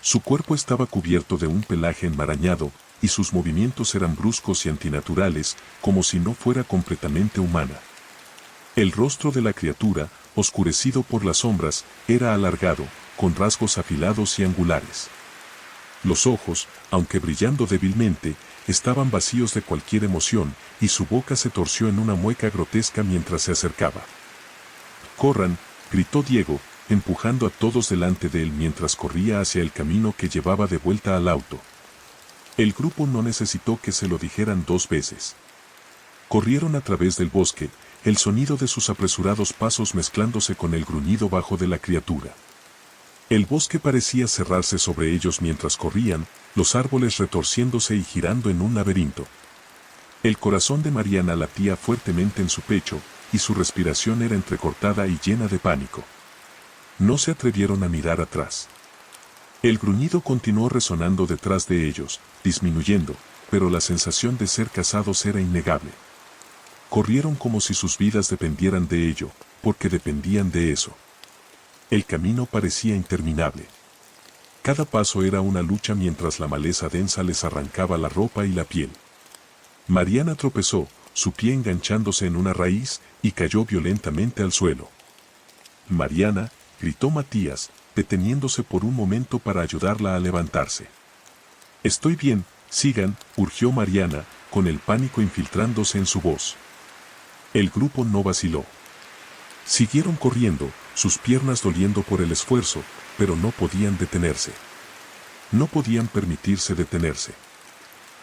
S2: Su cuerpo estaba cubierto de un pelaje enmarañado, y sus movimientos eran bruscos y antinaturales, como si no fuera completamente humana. El rostro de la criatura, oscurecido por las sombras, era alargado, con rasgos afilados y angulares. Los ojos, aunque brillando débilmente, estaban vacíos de cualquier emoción, y su boca se torció en una mueca grotesca mientras se acercaba. «¡Corran!», gritó Diego, empujando a todos delante de él mientras corría hacia el camino que llevaba de vuelta al auto. El grupo no necesitó que se lo dijeran 2 veces. Corrieron a través del bosque, el sonido de sus apresurados pasos mezclándose con el gruñido bajo de la criatura. El bosque parecía cerrarse sobre ellos mientras corrían, los árboles retorciéndose y girando en un laberinto. El corazón de Mariana latía fuertemente en su pecho, y su respiración era entrecortada y llena de pánico. No se atrevieron a mirar atrás. El gruñido continuó resonando detrás de ellos, disminuyendo, pero la sensación de ser cazados era innegable. Corrieron como si sus vidas dependieran de ello, porque dependían de eso. El camino parecía interminable. Cada paso era una lucha mientras la maleza densa les arrancaba la ropa y la piel. Mariana tropezó, su pie enganchándose en una raíz, y cayó violentamente al suelo. «Mariana», gritó Matías, deteniéndose por un momento para ayudarla a levantarse. «Estoy bien, sigan», urgió Mariana, con el pánico infiltrándose en su voz. El grupo no vaciló. Siguieron corriendo, sus piernas doliendo por el esfuerzo, pero no podían detenerse. No podían permitirse detenerse.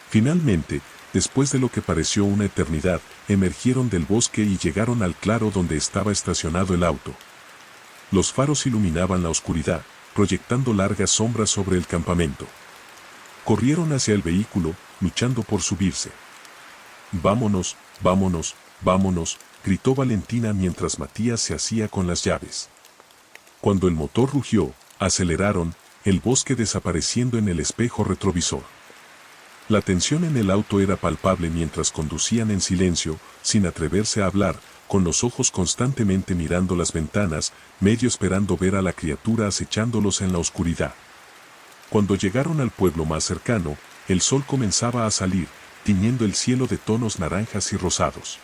S2: Finalmente, después de lo que pareció una eternidad, emergieron del bosque y llegaron al claro donde estaba estacionado el auto. Los faros iluminaban la oscuridad, proyectando largas sombras sobre el campamento. Corrieron hacia el vehículo, luchando por subirse. «Vámonos, vámonos, vámonos», gritó Valentina mientras Matías se hacía con las llaves. Cuando el motor rugió, aceleraron, el bosque desapareciendo en el espejo retrovisor. La tensión en el auto era palpable mientras conducían en silencio, sin atreverse a hablar, con los ojos constantemente mirando las ventanas, medio esperando ver a la criatura acechándolos en la oscuridad. Cuando llegaron al pueblo más cercano, el sol comenzaba a salir, tiñendo el cielo de tonos naranjas y rosados.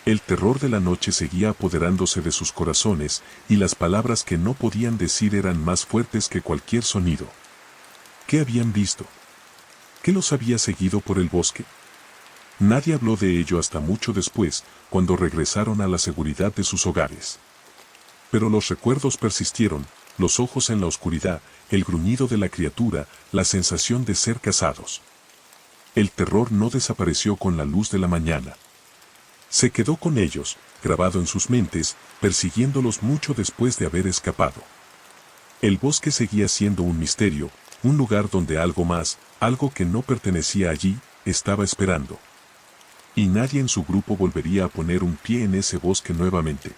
S2: El terror de la noche seguía apoderándose de sus corazones, y las palabras que no podían decir eran más fuertes que cualquier sonido. ¿Qué habían visto? ¿Qué los había seguido por el bosque? Nadie habló de ello hasta mucho después, cuando regresaron a la seguridad de sus hogares. Pero los recuerdos persistieron, los ojos en la oscuridad, el gruñido de la criatura, la sensación de ser cazados. El terror no desapareció con la luz de la mañana. Se quedó con ellos, grabado en sus mentes, persiguiéndolos mucho después de haber escapado. El bosque seguía siendo un misterio, un lugar donde algo más, algo que no pertenecía allí, estaba esperando. Y nadie en su grupo volvería a poner un pie en ese bosque nuevamente.